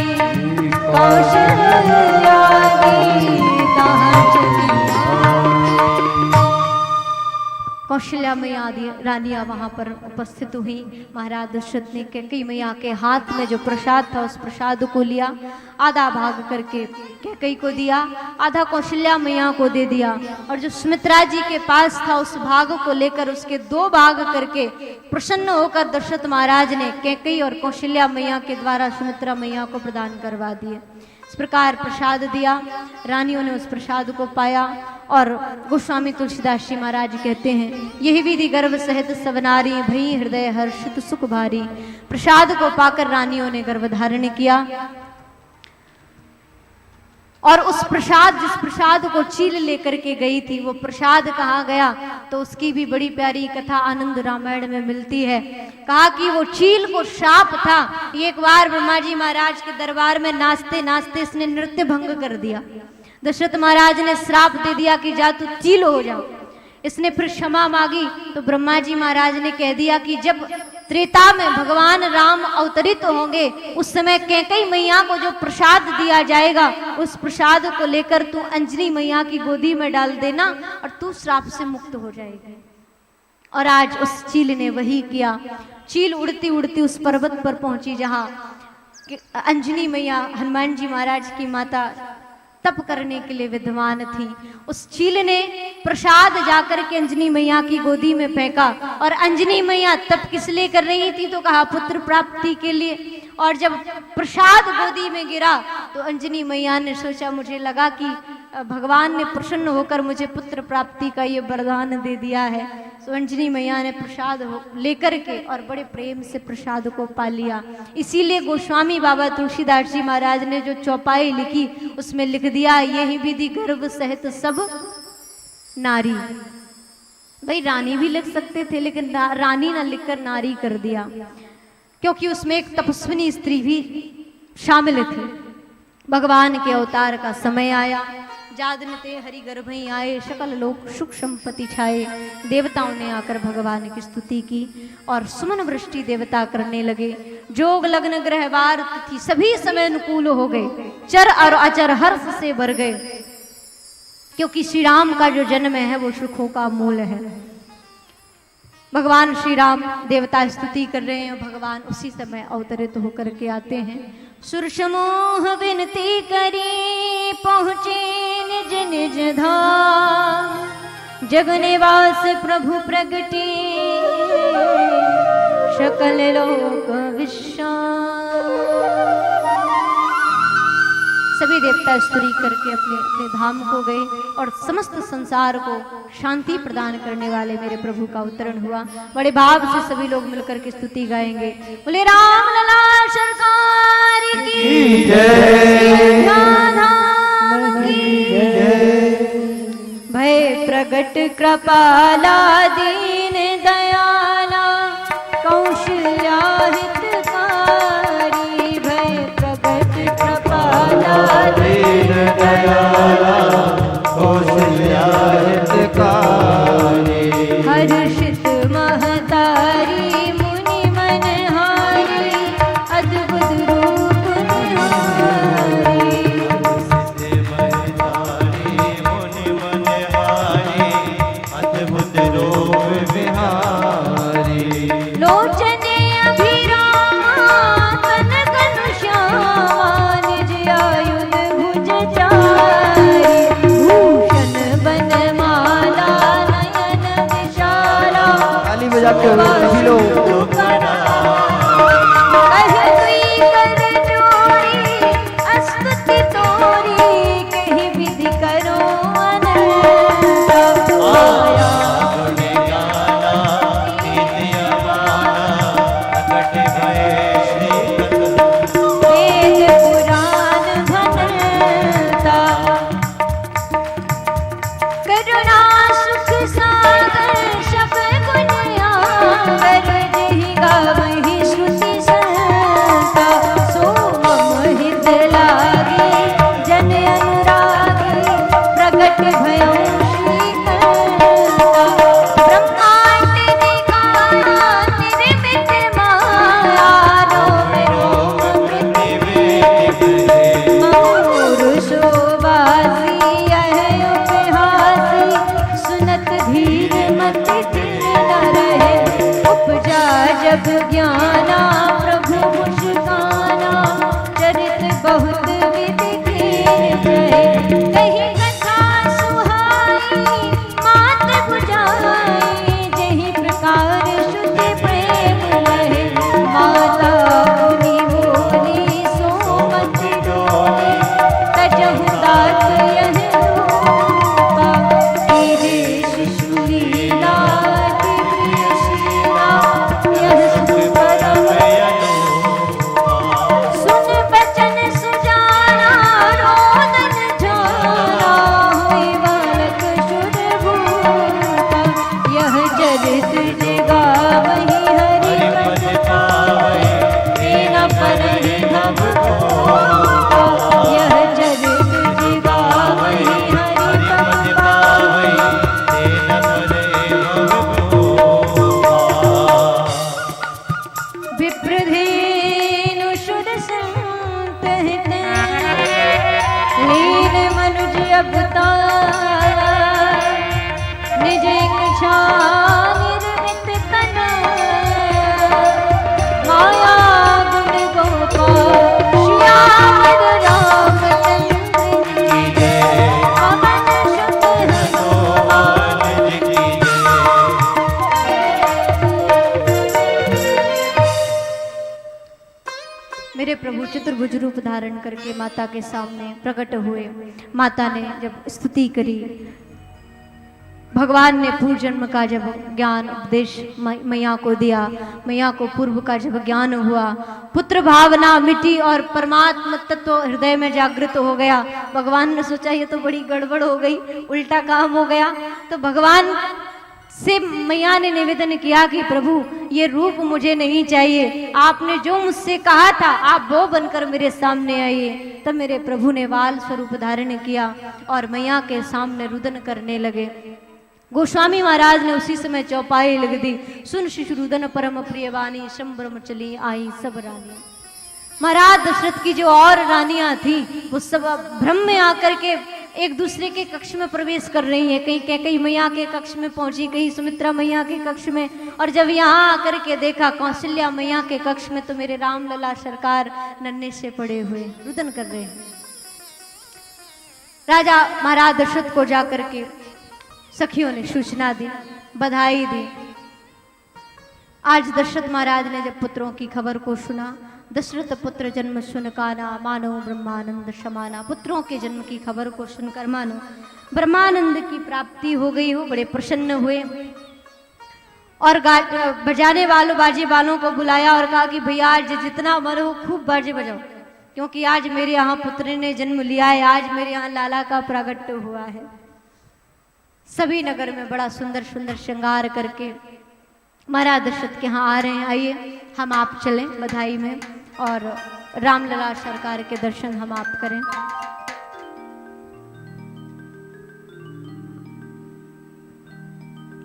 कौशल्या देता चली आई। कौशल्या मैया आदि रानियां वहां पर उपस्थित हुई। महाराज दशरथ ने कैकेयी मैया के हाथ में जो प्रसाद था उस प्रसाद को लिया, आधा भाग करके कैकेयी को दिया, आधा कौशल्या मैया को दे दिया। और जो सुमित्रा जी के पास था उस भाग को लेकर उसके 2 भाग करके प्रसन्न होकर दशरथ महाराज ने कैकेयी और कौशल्या मैया के द्वारा सुमित्रा मैया को प्रदान करवा दिए। इस प्रकार प्रसाद दिया, रानियों ने उस प्रसाद को पाया। और गोस्वामी तुलसीदास जी महाराज कहते हैं, यही विधि गर्भ सहित सब नारी भई हृदय हर्षित सुख भारी। प्रसाद को पाकर रानियों ने गर्भ धारण किया। और उस प्रसाद, जिस प्रसाद को चील लेकर के गई थी, वो प्रसाद कहाँ गया तो उसकी भी बड़ी प्यारी कथा आनंद रामायण में मिलती है। कहा कि वो चील को श्राप था। एक बार ब्रह्मा जी महाराज के दरबार में नाचते नाचते इसने नृत्य भंग कर दिया। दशरथ महाराज ने श्राप दे दिया कि जा तू चील हो जा। इसने फिर क्षमा मांगी तो ब्रह्मा जी महाराज ने कह दिया कि जब त्रेता में भगवान राम अवतरित होंगे उस समय कैकेयी मैया को जो प्रसाद दिया जाएगा उस प्रसाद को लेकर तू अंजनी मैया की गोदी में डाल देना और तू श्राप से मुक्त हो जाएगी। और आज उस चील ने वही किया। चील उड़ती उड़ती उस पर्वत पर पहुंची जहां अंजनी मैया हनुमान जी महाराज की माता तप करने के लिए विद्वान थी। उस चील ने प्रसाद जाकर के अंजनी मैया की गोदी में फेंका। और अंजनी मैया तप किस लिए कर रही थी तो कहा पुत्र प्राप्ति के लिए। और जब प्रसाद गोदी में गिरा तो अंजनी मैया ने सोचा, मुझे लगा कि भगवान ने प्रसन्न होकर मुझे पुत्र प्राप्ति का ये वरदान दे दिया है। तो अंजनी मैया ने प्रसाद लेकर के और बड़े प्रेम से प्रसाद को पा लिया। इसीलिए गोस्वामी बाबा तुलसीदास जी महाराज ने जो चौपाई लिखी उसमें लिख दिया, यही विधि गर्भ सहित सब नारी। भाई रानी भी लिख सकते थे लेकिन रानी ना लिखकर नारी कर दिया, क्योंकि उसमें एक तपस्विनी स्त्री भी शामिल थी। भगवान के अवतार का समय आया, जादनते हरि गर्भई आए, सकल लोक सुख संपत्ति छाए। देवताओं ने आकर भगवान की स्तुति की और सुमन वृष्टि देवता करने लगे। जोग लग्न ग्रह वार तिथि सभी समय अनुकूल हो गए, चर और अचर हर्ष से भर गए, क्योंकि श्री राम का जो जन्म है वो सुखों का मूल है। भगवान श्री राम देवता स्तुति कर रहे हैं, भगवान उसी समय अवतरित होकर के आते हैं। सुर समूह विनती करी पहुँचे निज निज धाम, जग निवास प्रभु प्रगटे सकल लोक विश्राम। सभी देवता स्तुति करके अपने अपने धाम को गए और समस्त संसार को शांति प्रदान करने वाले मेरे प्रभु का अवतरण हुआ। बड़े भाव से सभी लोग मिलकर के स्तुति गाएंगे। बोले राम लला सरकार की जय, धाम की जय। भय प्रगट कृपाला दीन दयाला कौशल्या हितकारी। भय प्रगट कृपाला दीन दयाला कौशल्या लोचन अभिरामा तन घनश्यामा निज आयुध भुज चारि भूषण बनमाला नयन विशाला ताली बजा के सभी लोग स्तुति तोरी कही विधि करो अनंत आया वेद पुराण भनता करुणा सुख सागर शब गुण आगर जहि गावहि श्रुति संता सो मम हित लागी जन अनुरागी प्रगट भयो श्रीकंता ब्रह्मांड निकाला निर्मित माया रोम रोम मधुर शोभासी यह उपहासी सुनत धीर मति स्थिर न रहे उपजा जब ज्ञाना प्रभु मुस्काना चरित बहुत विधि कीन रहे कहीं कथा सुहाई मात बुझाई जही प्रकार शुद्ध प्रेम रहे माता मुनि बोली सो मत डोले तजहु दात यह रूपा तेरे शिशु लीला अति प्रिय शीला यह सुख परम सुन बचन सुजाना रोदन जाना हुई बालक शुद्ध भूता यह चरित जगावहि हरि पद पावै तेना परहि भव भूता यह चरित जगावहि हरि पद पावै विप्रधेनु शुद्ध संत हित लीन मनुज अवतार निज इच्छा निर्मित तन माया गुण गोपाल श्यामल रामचंद्र की जय पवन सुत हनुमान जी की मेरे प्रभु चतुर्भुज रूप धारण करके माता के सामने प्रकट हुए। माता ने जब स्तुति करी, भगवान ने पूर्व जन्म का जब ज्ञान उपदेश मैया को दिया, मैया को पूर्व का जब ज्ञान हुआ, पुत्र भावना मिटी और परमात्मा तत्व हृदय में जागृत हो गया। भगवान ने सोचा ये तो बड़ी गड़बड़ हो गई, उल्टा काम हो गया। तो भगवान से मैया ने निवेदन किया कि प्रभु ये रूप मुझे नहीं चाहिए, आपने जो मुझसे कहा था आप वो बनकर मेरे सामने आइए। तब मेरे प्रभु ने वाल स्वरूप धारण किया और मैया के सामने रुदन करने लगे। गोस्वामी महाराज ने उसी समय चौपाई लग दी, सुन शिशु रुदन परम प्रिय वाणी संभ्रम चली आई सब रानी। महाराज दशरथ की जो और रानियां थी वो सब भ्रम में आकर के एक दूसरे के कक्ष में प्रवेश कर रही हैं। कहीं कैकेयी मैया के कक्ष में पहुंची, कहीं सुमित्रा मैया के कक्ष में, और जब यहाँ आकर के देखा कौशल्या मैया के कक्ष में तो मेरे राम लला सरकार नन्हे से पड़े हुए रुदन कर रहे हैं। राजा महाराज दशरथ को जाकर के सखियों ने सूचना दी, बधाई दी। आज दशरथ महाराज ने जब पुत्रों की खबर को सुना, दशरथ पुत्र जन्म सुन काना मानो ब्रह्मानंद समाना। पुत्रों के जन्म की खबर को सुनकर मानो ब्रह्मानंद की प्राप्ति हो गई हो, बड़े प्रसन्न हुए और बजाने वालों बाजे वालों को बुलाया और कहा कि भैया आज जितना मरो खूब बाजे बजाओ, क्योंकि आज मेरे यहाँ पुत्र ने जन्म लिया है, आज मेरे यहाँ लाला का प्रागट्य हुआ है। सभी नगर में बड़ा सुंदर सुंदर श्रृंगार करके महाराज दशरथ के यहाँ आ रहे हैं। आइए हम आप चलें बधाई में और रामलला सरकार के दर्शन हम आप करें।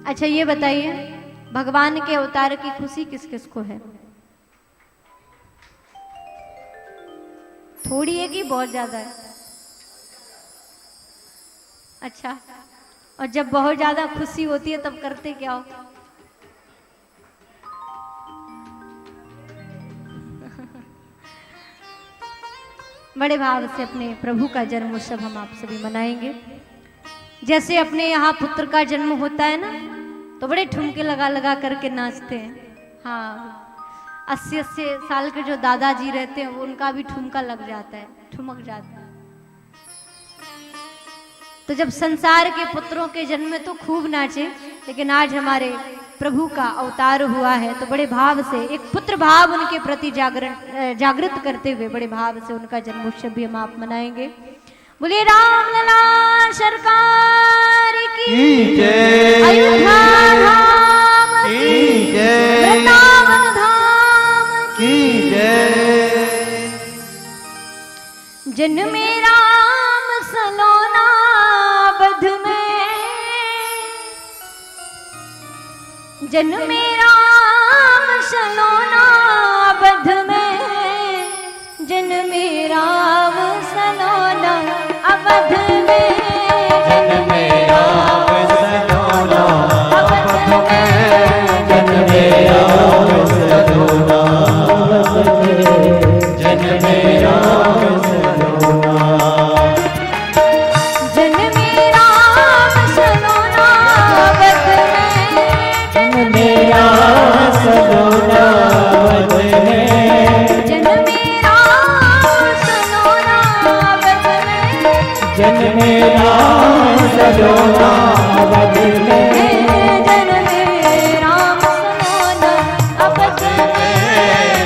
अच्छा ये बताइए, भगवान के अवतार की खुशी किस किस को है? थोड़ी है कि बहुत ज्यादा है? अच्छा, और जब बहुत ज्यादा खुशी होती है तब करते क्या हो? बड़े भाव से अपने प्रभु का जन्म उत्सव हम आप सभी मनाएंगे। जैसे अपने यहाँ पुत्र का जन्म होता है ना, तो बड़े ठुमके लगा लगा करके नाचते हैं। हाँ, 80-80 साल के जो दादाजी रहते हैं, वो उनका भी ठुमका लग जाता है, ठुमक जाता है। तो जब संसार के पुत्रों के जन्म में तो खूब नाचे, लेकिन आज हमारे प्रभु का अवतार हुआ है, तो बड़े भाव से एक पुत्र भाव उनके प्रति जागृत करते हुए बड़े भाव से उनका जन्मोत्सव भी हम आप मनाएंगे। बोलिए राम लला सरकार की जय, अयोध्या धाम की जय, वृंदावन धाम की जय। जन्मे राम सलोना बध में, जन्मे राम सलोना बध में, जन्मे राम सलोना अवध में, जन्मे राम सलोना अवध में, जन्मे राम सलोना अवध में, जन्मे राम सलोना, जन्मे राम सलोना अवध में, जन्मे राम सलोना अवध में, जन्मे राम सलोना अवध में, जन्मे राम सलोना अवध में, जन्मे राम सलोना अवध में,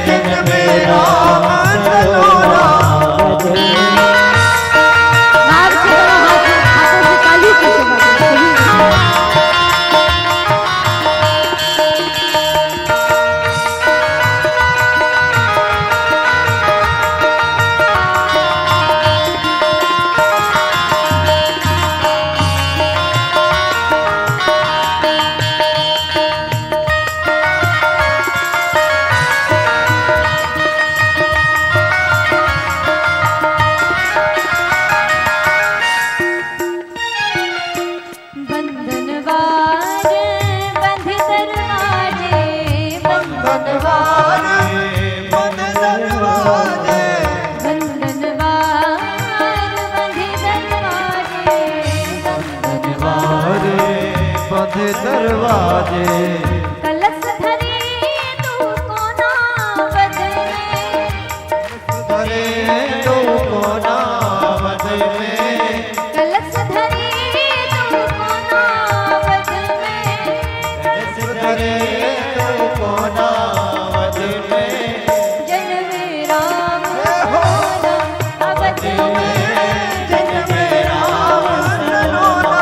जन्मे राम सलोना अवध में। बाहर से करो, हाथों से ताली कैसे बजाते हैं? बंधनवार बंध दरवाजे, बंधनवार बंध दरवाजे, बंधनवार बंध दरवाजे, बंधनवार बंध दरवाजे, कलश धरी तू कोना बदले, धरे तो कोना अवध में, कलश धरी तू कोना बदले, धरे तो कोना अवध में, जन्मे राम सलोना अवध में, जन्मे राम सलोना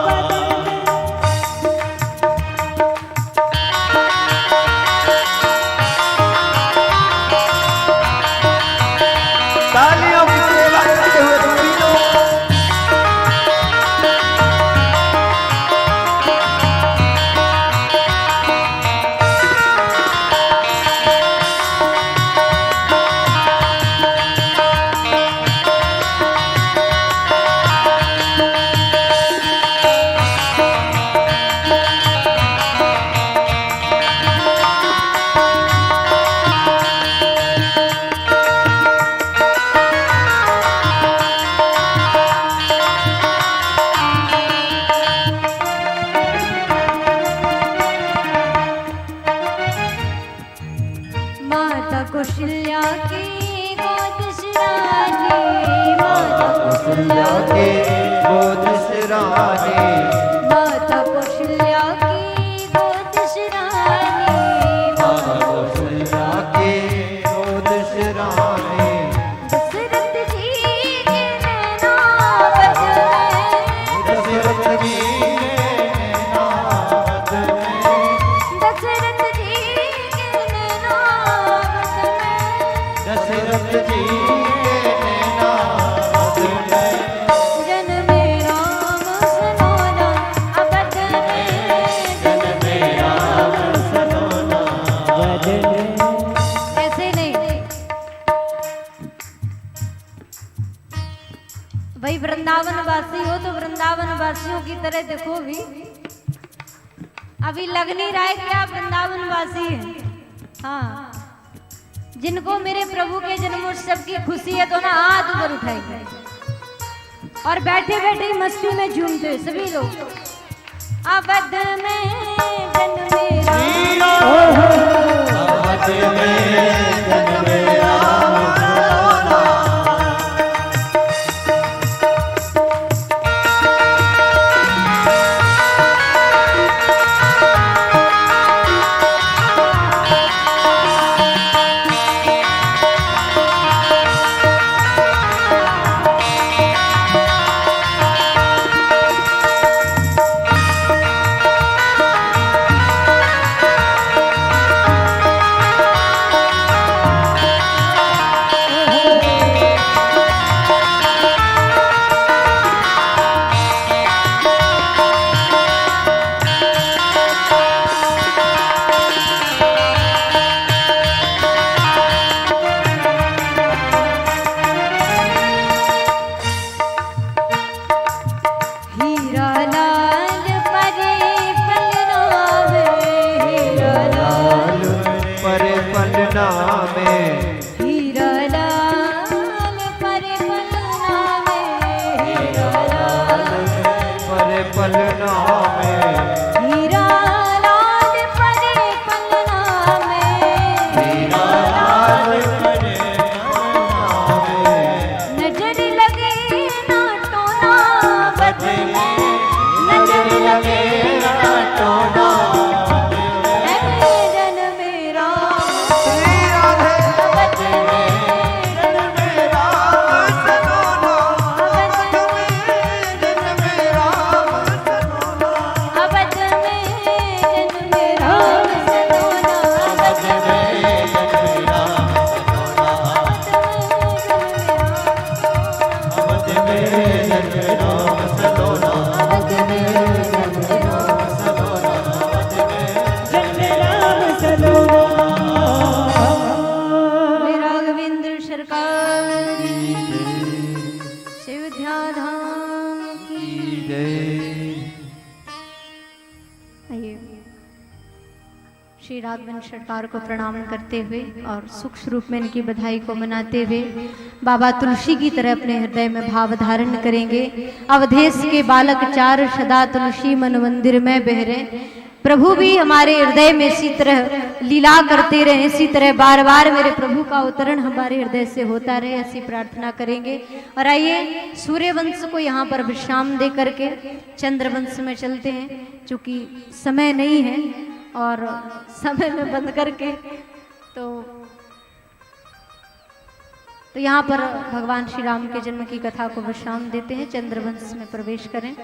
अवध में। तालियों की सेवा करते हुए तीनों माता कौशल्या की गोद सिरानी, माता कौशल्या के बोध सिराने, माता कौशल्या की गोद सिरानी, माता कौशल्या के बोध सिराने, दशरथ जी के नैना बदले, दशरथ जी ने नाद में, दशरथ जी के नैना बदले, दशरथ जी के नाद में, जन्मे राम सलोना अवध में, जन्मे राम सलोना अवध में। ऐसे नहीं, भाई वृंदावन वासी हो तो वृंदावन वासियों की तरह देखो भी। अभी लग नहीं रहा है कि आप वृंदावन वासी हैं। हाँ, जिनको मेरे प्रभु के जन्मोत्सव की खुशी है तो ना हाथ ऊपर उठाएंगे और बैठे बैठे मस्ती में झूमते हुए सभी लोग। अवध में जन्मेरा अवध में जन्मेरा श्री राघवेंद्र सरकार को प्रणाम करते हुए और सुख स्वरूप में इनकी बधाई को मनाते हुए बाबा तुलसी की तरह अपने हृदय में भाव धारण करेंगे। अवधेश के बालक चार सदा तुलसी मन मंदिर में बहरे। प्रभु भी हमारे हृदय में इसी तरह लीला करते रहे, इसी तरह बार बार मेरे प्रभु का अवतरण हमारे हृदय से होता रहे, ऐसी प्रार्थना करेंगे। और आइए सूर्यवंश को यहाँ पर विश्राम दे करके चंद्रवंश में चलते हैं, चूंकि समय नहीं है और समय में बंद करके तो यहाँ पर भगवान श्री राम के जन्म की कथा को विश्राम देते हैं। चंद्रवंश में प्रवेश करें।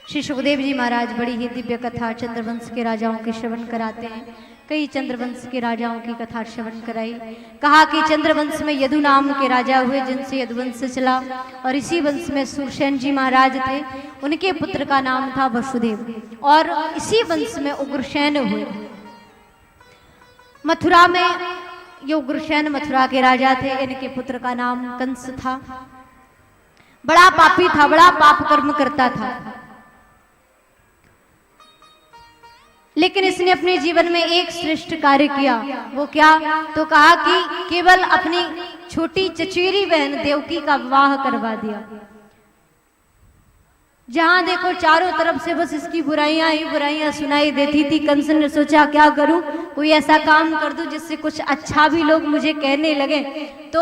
श्री सुखदेव जी महाराज बड़ी ही दिव्य कथा चंद्रवंश के राजाओं की श्रवण कराते हैं। कई चंद्रवंश के राजाओं की कथा श्रवण कराई। कहा कि चंद्रवंश में यदु नाम के राजा हुए, जिनसे यदुवंश चला, और इसी वंश में सुरसेन जी महाराज थे, उनके पुत्र का नाम था वसुदेव, और इसी वंश में उग्रसेन हुए। मथुरा में ये उग्रसेन मथुरा के राजा थे, इनके पुत्र का नाम कंस था। बड़ा पापी था, बड़ा पाप कर्म करता था, लेकिन इसने अपने जीवन में एक श्रेष्ठ कार्य किया। वो क्या? तो कहा कि केवल अपनी छोटी चचेरी बहन देवकी का विवाह करवा दिया। जहां देखो चारों तरफ से बस इसकी बुराइयां ही बुराइयां सुनाई देती थी। कंस ने सोचा क्या करूं, कोई ऐसा काम कर दूं जिससे कुछ अच्छा भी लोग मुझे कहने लगे, तो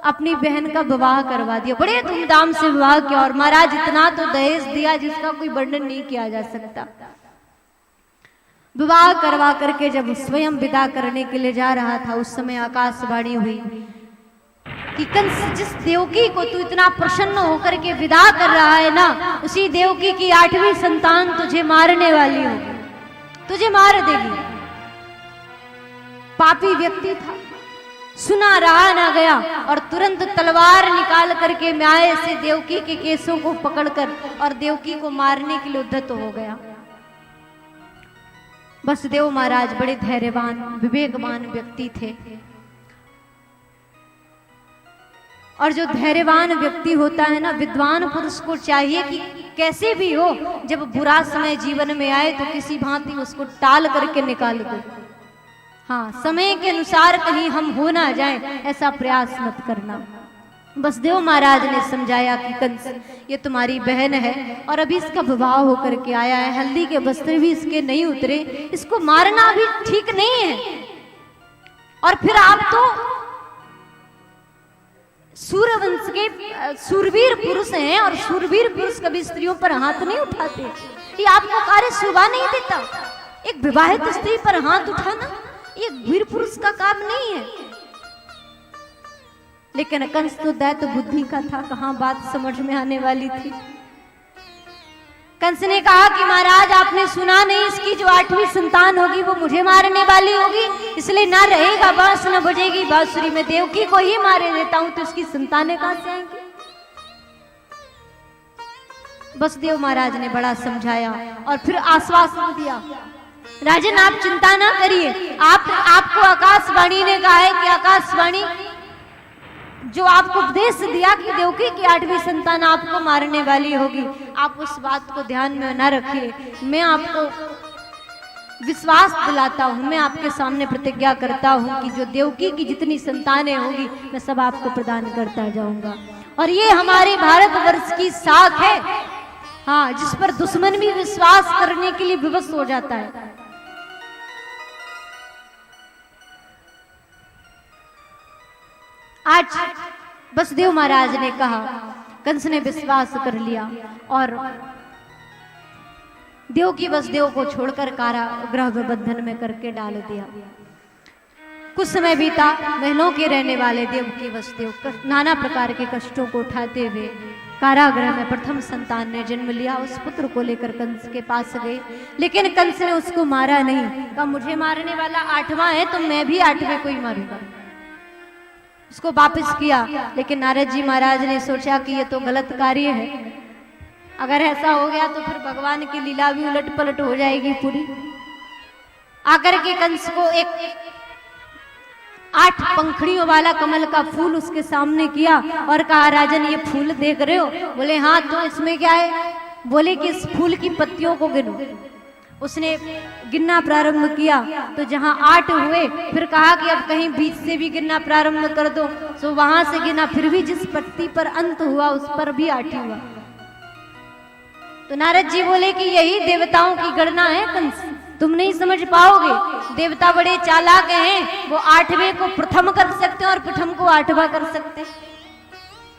अपनी बहन का विवाह करवा दिया। बड़े धूमधाम से विवाह किया, और महाराज इतना तो दहेज दिया जिसका कोई वर्णन नहीं किया जा सकता। विवाह करवा करके जब स्वयं विदा करने के लिए जा रहा था, उस समय आकाशवाणी हुई कि कंस, जिस देवकी को तू इतना प्रसन्न होकर के विदा कर रहा है ना, उसी देवकी की 8वीं संतान तुझे मारने वाली होगी, तुझे मार देगी। पापी व्यक्ति था, सुना रहा ना गया, और तुरंत तलवार निकाल करके न्याय से देवकी के केसों को पकड़कर और देवकी को मारने के लिए उद्यत हो गया। वसुदेव महाराज बड़े धैर्यवान विवेकवान व्यक्ति थे, और जो धैर्यवान व्यक्ति होता है ना, विद्वान पुरुष को चाहिए कि कैसे भी हो, जब बुरा समय जीवन में आए तो किसी भांति उसको टाल करके निकाल दो। हाँ, समय के अनुसार कहीं हम हो ना जाएं, ऐसा प्रयास मत करना। वसुदेव महाराज ने समझाया कि कंस, ये तुम्हारी बहन है और अभी इसका विवाह होकर के आया है, हल्दी के वस्त्र भी इसके नहीं उतरे, इसको मारना भी ठीक नहीं है। और फिर आप तो सूर्यवंश के सूरवीर पुरुष हैं और सूरवीर पुरुष कभी स्त्रियों पर हाथ नहीं उठाते, ये आपको कार्य शोभा नहीं देता। एक विवाहित स्त्री पर हाथ उठाना ये वीर पुरुष का काम नहीं है। लेकिन कंस तो दैत्य बुद्धि का था, कहां बात समझ में आने वाली थी। कंस ने कहा कि महाराज आपने सुना नहीं, इसकी जो 8वीं संतान होगी वो मुझे मारने वाली होगी, इसलिए ना रहेगा बांस न बजेगी बांसुरी, में देवकी को ही मारे देता हूं तो उसकी संतानें कहां से आएंगी। वसुदेव महाराज ने बड़ा समझाया और फिर आश्वासन दिया, राजन आप चिंता ना करिए, आपको आकाशवाणी ने कहा है कि आकाशवाणी जो आपको उपदेश दिया कि देवकी की 8वीं संतान आपको मारने वाली होगी, आप उस बात को ध्यान में न रखिए। मैं आपको विश्वास दिलाता हूं, मैं आपके सामने प्रतिज्ञा करता हूं कि जो देवकी की जितनी संतानें होंगी मैं सब आपको प्रदान करता जाऊंगा। और ये हमारे भारतवर्ष की साख है, हाँ, जिस पर दुश्मन भी विश्वास करने के लिए विवश हो जाता है। आज वसुदेव महाराज ने कहा, कंस ने विश्वास कर लिया और देवकी वसुदेव को छोड़कर कारागृह में बंधन में करके डाल दिया। कुछ समय बीता, महलों के रहने वाले देवकी वसुदेव नाना प्रकार के कष्टों को उठाते हुए कारागृह में प्रथम संतान ने जन्म लिया। उस पुत्र को लेकर कंस के पास गए, लेकिन कंस ने उसको मारा नहीं, कहा मुझे मारने वाला 8वां है तो मैं भी 8वें को ही मारूंगा। उसको वापस किया, लेकिन नारद जी महाराज ने सोचा कि ये तो गलत कार्य है, अगर ऐसा हो गया तो फिर भगवान की लीला भी उलट पलट हो जाएगी पूरी। आकर के कंस को एक 8 पंखड़ियों वाला कमल का फूल उसके सामने किया और कहा, राजन ये फूल देख रहे हो? बोले हाँ, तो इसमें क्या है? बोले कि इस फूल की पत्तियों को गिनो। उसने गिनना प्रारंभ किया तो जहां 8 हुए, फिर कहा कि अब कहीं बीच से भी गिनना प्रारंभ कर दो, तो वहां से गिना, फिर भी जिस पत्ती पर अंत हुआ उस पर भी 8 हुआ। तो नारद जी बोले कि यही देवताओं की गणना है कंस, तुम नहीं समझ पाओगे, देवता बड़े चालाक हैं, वो 8वें को प्रथम कर सकते हैं और प्रथम को 8वां कर सकते,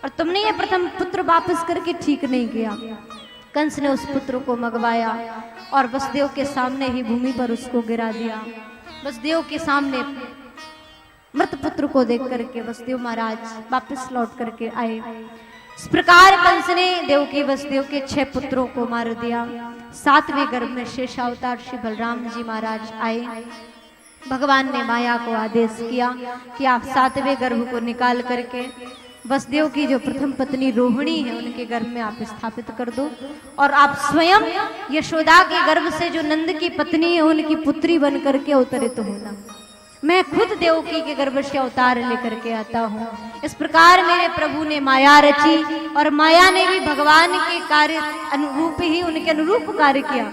और तुमने ये प्रथम पुत्र वापस करके ठीक नहीं किया। कंस ने उस पुत्र को मंगवाया और वसुदेव के सामने ही भूमि पर उसको गिरा दिया। वसुदेव के सामने मृत पुत्र को देख करके वसुदेव महाराज वापस लौट करके आए। इस प्रकार कंस ने देवकी वसुदेव के 6 पुत्रों को मार दिया। 7वें गर्भ में शेषावतार श्री बलराम जी महाराज आए। भगवान ने माया को आदेश किया कि आप 7वें गर्भ को निकाल करके वसुदेव की जो प्रथम पत्नी रोहिणी है उनके गर्भ में आप स्थापित कर दो, और आप स्वयं यशोदा के गर्भ से जो नंद की पत्नी है उनकी पुत्री बन करके अवतरित होना। मैं खुद देवकी के गर्भ से अवतार लेकर के आता हूँ। इस प्रकार मेरे प्रभु ने माया रची और माया ने भी भगवान के कार्य अनुरूप ही उनके अनुरूप कार्य किया।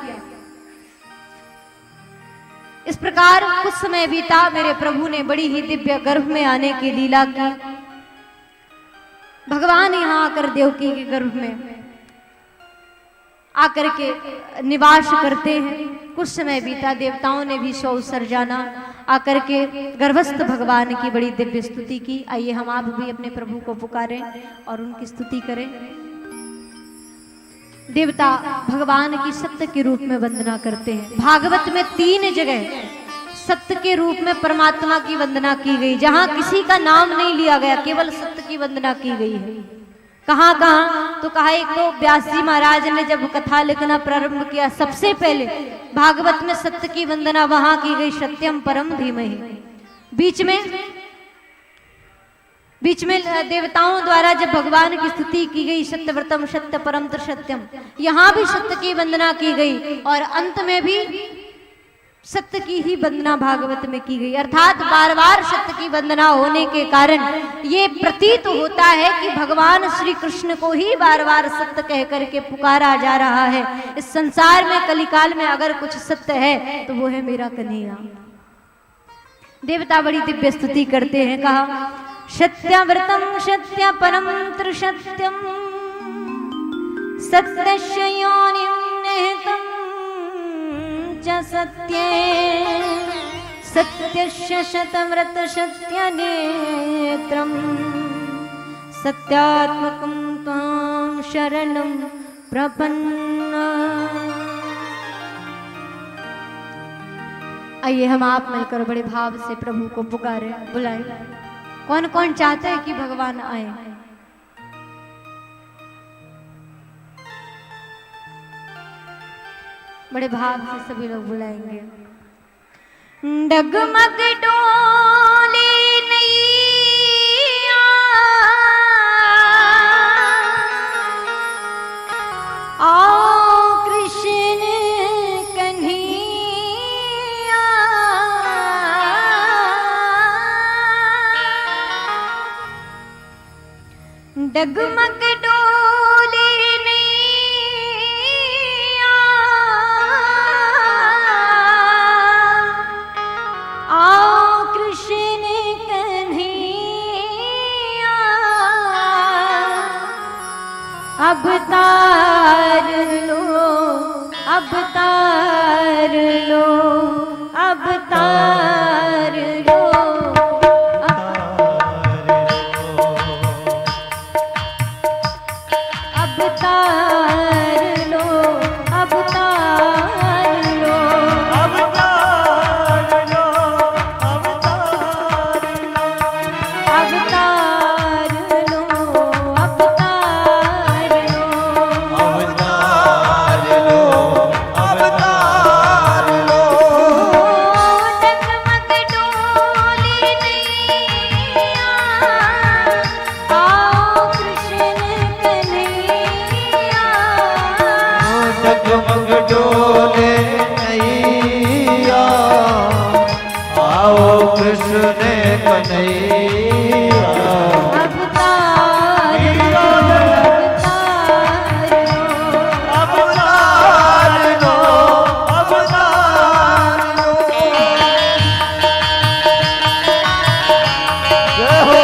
इस प्रकार कुछ समय बीता, मेरे प्रभु ने बड़ी ही दिव्य गर्भ में आने की लीला की। भगवान यहाँ आकर देवकी के गर्भ में आकर के निवास करते हैं। कुछ समय बीता, देवताओं ने भी सौ जाना, आकर के गर्भस्थ भगवान की बड़ी दिव्य स्तुति की। आइए हम आप भी अपने प्रभु को पुकारें और उनकी स्तुति करें। देवता भगवान की सत्य के रूप में वंदना करते हैं। भागवत में 3 जगह सत्य के रूप में परमात्मा की वंदना की गई, जहां किसी का नाम नहीं लिया गया, केवल सत्य की वंदना की गई है। कहां कहां तो कहा, एक तो व्यास जी महाराज ने जब कथा लिखना प्रारंभ किया, सबसे पहले भागवत में सत्य की वंदना वहां की गई, सत्यम परम धीमहि। बीच में देवताओं द्वारा जब भगवान की स्तुति की गई, सत्यव्रतम सत्य परम सत्यम, यहां भी सत्य की वंदना की गई, और अंत में भी सत्य की ही वंदना भागवत में की गई। अर्थात बार बार सत्य की वंदना होने के कारण ये प्रतीत होता है कि भगवान श्री कृष्ण को ही बार बार सत्य कह करके पुकारा जा रहा है। इस संसार में कलिकाल में अगर कुछ सत्य है तो वो है मेरा कन्हैया। देवता बड़ी दिव्य स्तुति करते हैं। कहा सत्याव्रतम सत्य परम त्रिसत्यम सत्यस्य योनिं निहितं च सत्ये सत्यस्य शतव्रत सत्यनेत्रम सत्यात्मकं त्वां शरणं प्रपन्ना। आइए हम आप मिलकर बड़े भाव से प्रभु को पुकारें, बुलाएं। कौन कौन चाहते हैं कि भगवान आए? बड़े भाव से सभी लोग बुलाएंगे। डगमग डोले नैया आओ कृष्ण कन्हैया डगमग डोले नैया आओ कृष्ण कन्हैया अब तार लो अब तार लो अब तार लो अब तार लो अब तार लो अब तार लो अब तार लो अब तार लो अब तार लो अवतार लो अवतार लो डगमग डोले नैया आओ कृष्ण कन्हैया डगमग डोले नैया आओ कृष्ण कन्हैया अब तार लो अब तार लो अवतार लो अवतार लो जय हो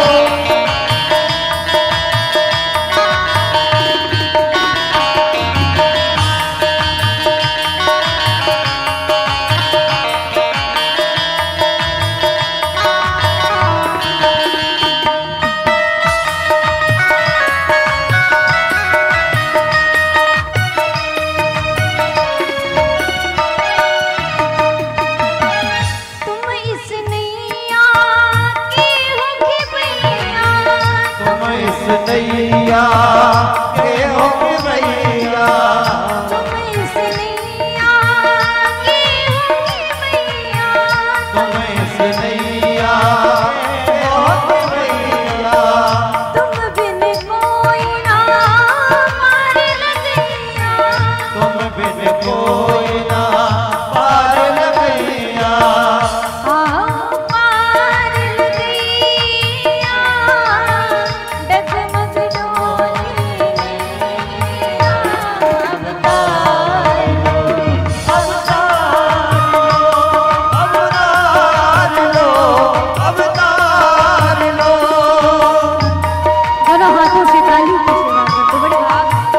तुम इस नैया की हो कि भैया तुम इस नैया के हो कि भैया तुम इस नैया की हो कि भैया तुम इस नैया के हो कि भैया तुम बिन कोई ना पार लगैया तुम बिन कोई ना पार लगैया आओ पार लगैया डगमग डोले नैया अब तार लो अवतार लो अवतार लो दोनों हाथों से तालियों की सेवा करते बड़े भाव से।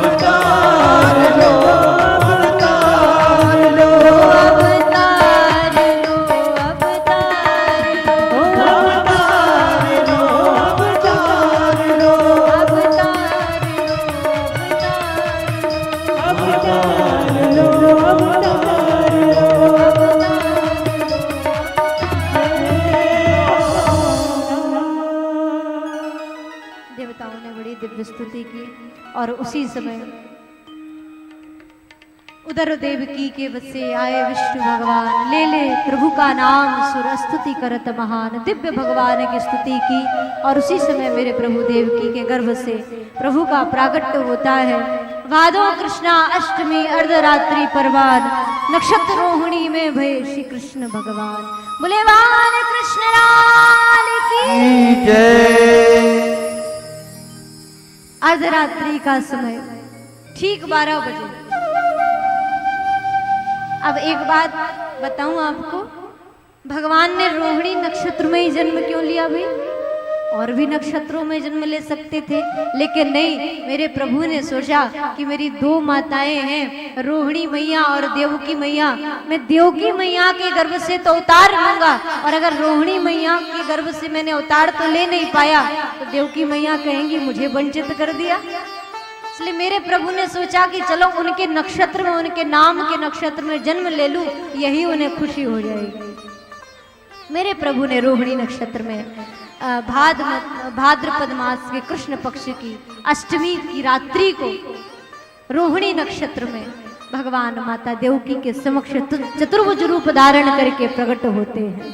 अवतार लो अवतार लो अवतार लो अवतार लो अवतार लो अवतार लो अवतार लो अवतार लो अवतार लो अवतार देवताओं ने बड़ी दिव्य स्तुति की। और उसी समय उधर देवकी के बसे आए विष्णु भगवान, ले ले प्रभु का नाम सुर स्तुति करत महान। दिव्य भगवान की स्तुति की और उसी समय मेरे प्रभु देवकी के गर्भ से प्रभु का प्रागट्य होता है। भादो कृष्णा अष्टमी अर्धरात्रि परवान, नक्षत्र रोहिणी में भय श्री कृष्ण भगवान। बोले बाल कृष्ण लाल की जय। अर्धरात्रि का समय ठीक 12 बजे। अब एक बात बताऊं आपको, भगवान ने रोहिणी नक्षत्र में ही जन्म क्यों लिया भाई? और भी नक्षत्रों में जन्म ले सकते थे, लेकिन नहीं, मेरे प्रभु ने सोचा कि मेरी 2 माताएं हैं, रोहिणी मैया और देवकी मैया। मैं देवकी मैया के गर्भ से तो अवतार लूंगा, और अगर रोहिणी मैया के गर्भ से मैंने अवतार तो ले नहीं पाया तो देवकी मैया कहेंगी मुझे वंचित कर दिया। इसलिए मेरे प्रभु ने सोचा कि चलो उनके नक्षत्र में, उनके नाम के नक्षत्र में जन्म ले लूं, यही उन्हें खुशी हो जाएगी। मेरे प्रभु ने रोहिणी नक्षत्र में भाद्रपद मास के कृष्ण पक्ष की अष्टमी की रात्रि को रोहिणी नक्षत्र में भगवान माता देवकी के समक्ष चतुर्भुज रूप धारण करके प्रकट होते हैं।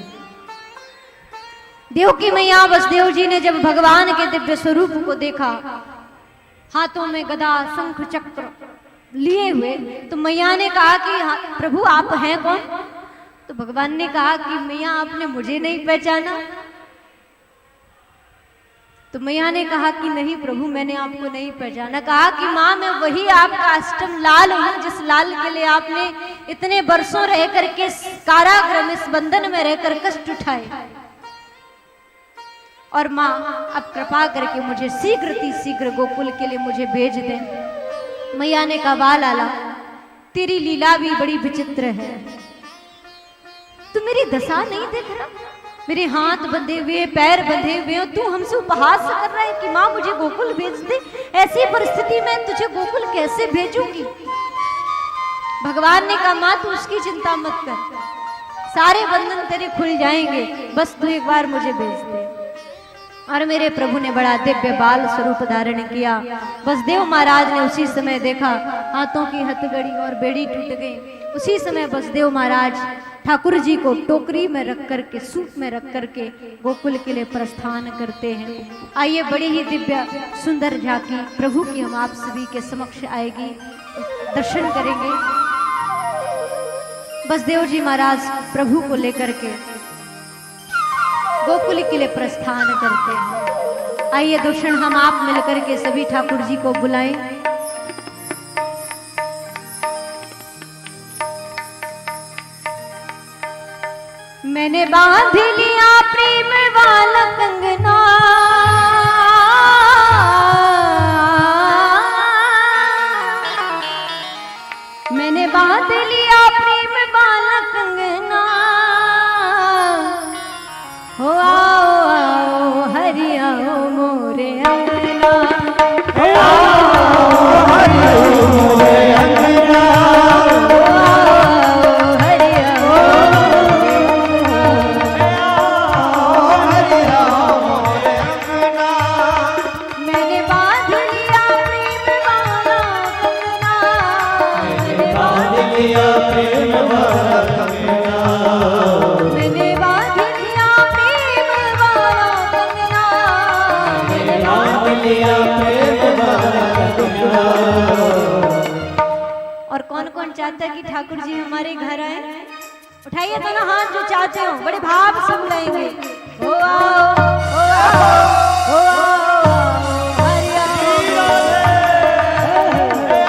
देवकी मैया वसुदेव जी ने जब भगवान के दिव्य स्वरूप को देखा, हाथों में गदा शंख चक्र लिए हुए, तो मैया ने कहा कि प्रभु आप हैं कौन? तो भगवान ने कहा कि मैया आपने मुझे नहीं पहचाना? तो मैया ने कहा कि नहीं प्रभु मैंने आपको नहीं पहचाना। कहा कि माँ मैं वही आपका अष्टम लाल हूँ जिस लाल के लिए आपने इतने वर्षों रह करके कारागृह में इस बंधन में रहकर कष्ट उठाए। और माँ अब कृपा करके मुझे शीघ्र गोकुल के लिए मुझे भेज दे। मैया ने कहा वाह लाला तेरी लीला भी बड़ी विचित्र है, तू मेरी दशा नहीं देख रहा? मेरे हाथ बंधे हुए, पैर बंधे हुए, तू हमसे उपहास कर रहा है कि माँ मुझे गोकुल भेज दे। ऐसी परिस्थिति में तुझे गोकुल कैसे भेजूंगी? भगवान ने कहा माँ तू उसकी चिंता मत कर, सारे बंधन तेरे खुल जाएंगे, बस तू एक बार मुझे भेज दे। और मेरे प्रभु ने बड़ा दिव्य बाल स्वरूप धारण किया। वसुदेव महाराज ने उसी समय देखा हाथों की हथकड़ी और बेड़ी टूट गई। उसी समय वसुदेव महाराज ठाकुर जी को टोकरी में रख करके, सूप में रख करके गोकुल के लिए प्रस्थान करते हैं। आइए बड़ी ही दिव्य सुंदर झांकी प्रभु की हम आप सभी के समक्ष आएगी, दर्शन करेंगे। वसुदेव जी महाराज प्रभु को लेकर के गोकुल के लिए प्रस्थान करते हैं। आइए दर्शन हम आप मिलकर के सभी ठाकुर जी को बुलाएं। मैंने बांध लिया प्रेम वाला कंगना, मैंने बांध लिया प्रेम वाला कंगना, हो आओ आओ हरि आओ मोरे अंगना, हो आओ हरि आओ मोरे अंगना, हो आओ हरि आओ मोरे अंगना। मैंने बांध लिया प्रेम वाला कंगना, मैंने बांध लिया प्रेम वाला कंगना, मैंने बांध लिया प्रेम वाला कंगना, मैंने बांध लिया प्रेम वाला कंगना। और कौन कौन चाहता है कि ठाकुर जी हमारे घर आए? उठाइए तो ना हाथ जो चाहते हो, बड़े भाव से बुलाएंगे। हो आओ, हो आओ, हो आओ, हरि मोरे अंगना।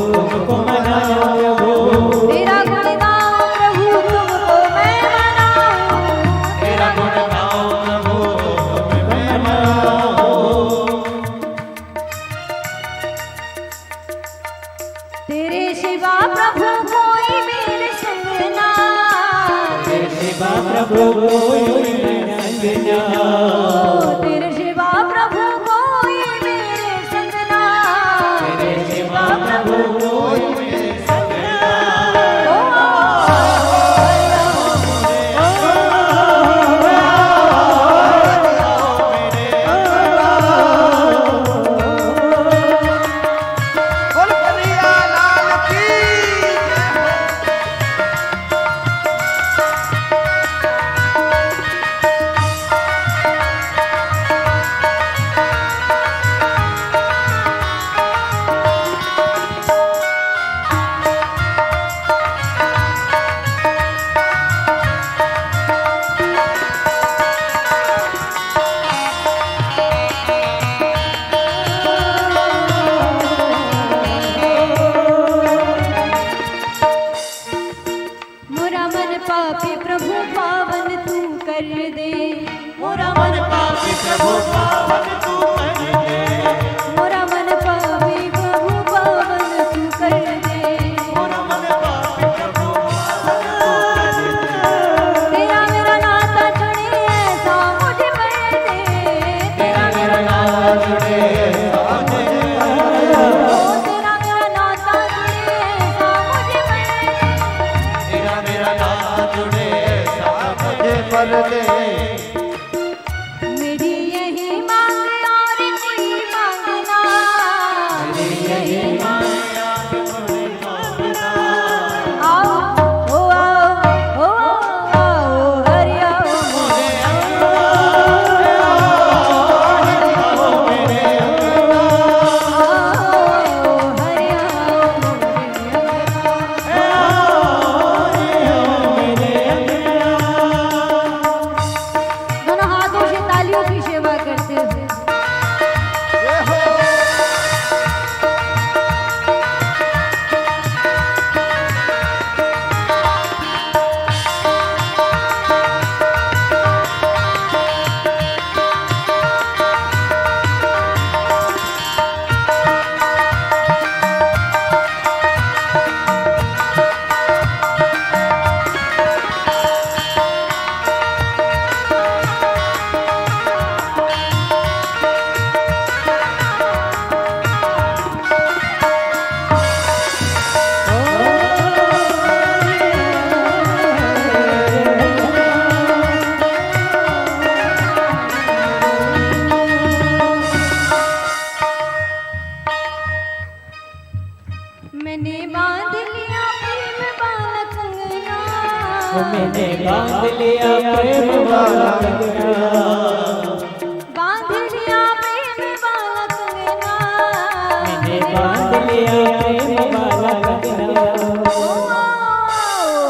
तुमको मनाऊं प्रभु, तेरा गुण गाऊं प्रभु तुमको मैं मनाऊं, तेरा गुण गाऊं प्रभु तुम्हें मैं मनाऊं। तेरे सिवा प्रभु कोई मेरे संग ना, तेरे सिवा प्रभु कोई मेरे संग ना, तेरे सिवा प्रभु कोई मेरे संग ना, तेरे सिवा प्रभु कोई मेरे संग ना। बोल कन्हैया लाल की मोरा मन पापी प्रभु पावन तू कर दे, मोरा मन पापी प्रभु पावन तू कर दे, मोरा मन पापी प्रभु पावन तू कर दे, मोरा मन पापी प्रभु पावन तू कर दे। तेरा मेरा नाता जुड़े ऐसा मुझे कर दे, तेरा मेरा नाम जुड़े सामने ओ तेरा मेरा नाता जुड़े ऐसा मुझे कर दे, तेरा मेरा नाम जुड़े साथ मुझे पल दे। मेरी यही मांग और कोई मांगना, मेरी यही माया कोई मांगना, आओ ओ आओ ओ आओ हरि आओ मोरे अंगना आओ मेरे अंगना, आओ हरि आओ मेरे अंगना। दोनों हाथों से तालियों की सेवा करते हुए मैंने बांध लिया प्रेम वाला कंगना, मैंने बांध लिया प्रेम वाला कंगना, बांध लिया प्रेम वाला कंगना, मैंने बांध लिया प्रेम वाला कंगना, ओ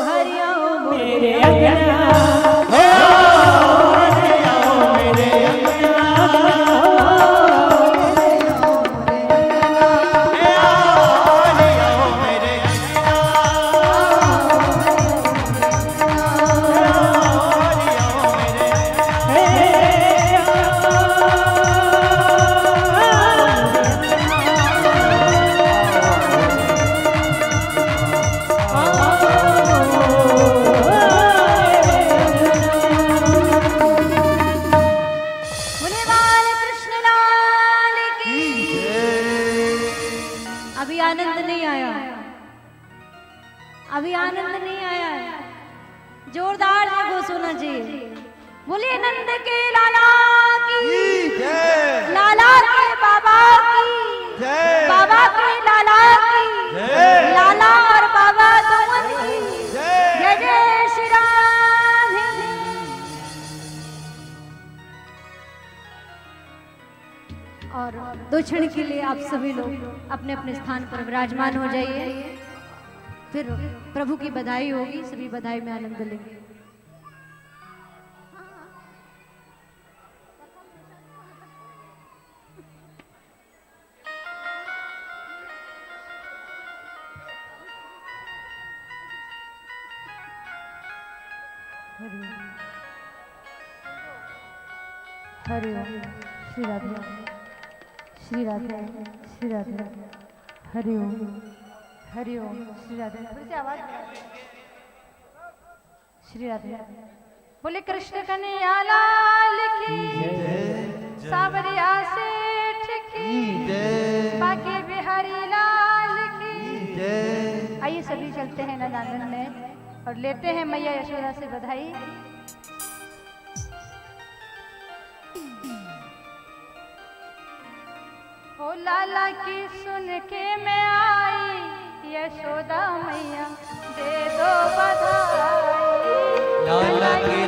हरि आओ मेरे अंगना हो आओ मेरे अंगना, आओ मेरे बोले बाल कृष्ण लाल की। अभी आनंद नहीं आया, अभी आनंद नहीं आया है, जोरदार से घोष होना चाहिए। बोले नंद के लाला की, लाला के बाबा की, बाबा के लाला की, लाला और बाबा दोनों की जय जय श्री राधे। और दो क्षण के लिए आप सभी लोग अपने अपने स्थान पर विराजमान हो जाइए, फिर प्रभु की बधाई होगी, सभी बधाई में आनंद लेंगे। हरि ओम श्री राधे श्री राधे श्री राधे हरि ओम श्री राधे फिर से आवाज श्री राधे बोले कृष्ण कन्हैया लाल की सावरिया सेठ की बाकी बिहारी लाल की। आइए सभी चलते हैं नंदन में और लेते हैं मैया यशोदा से बधाई। ओ लाला की सुन के मैं आई यशोदा मैया दे दो बधाई। लाला की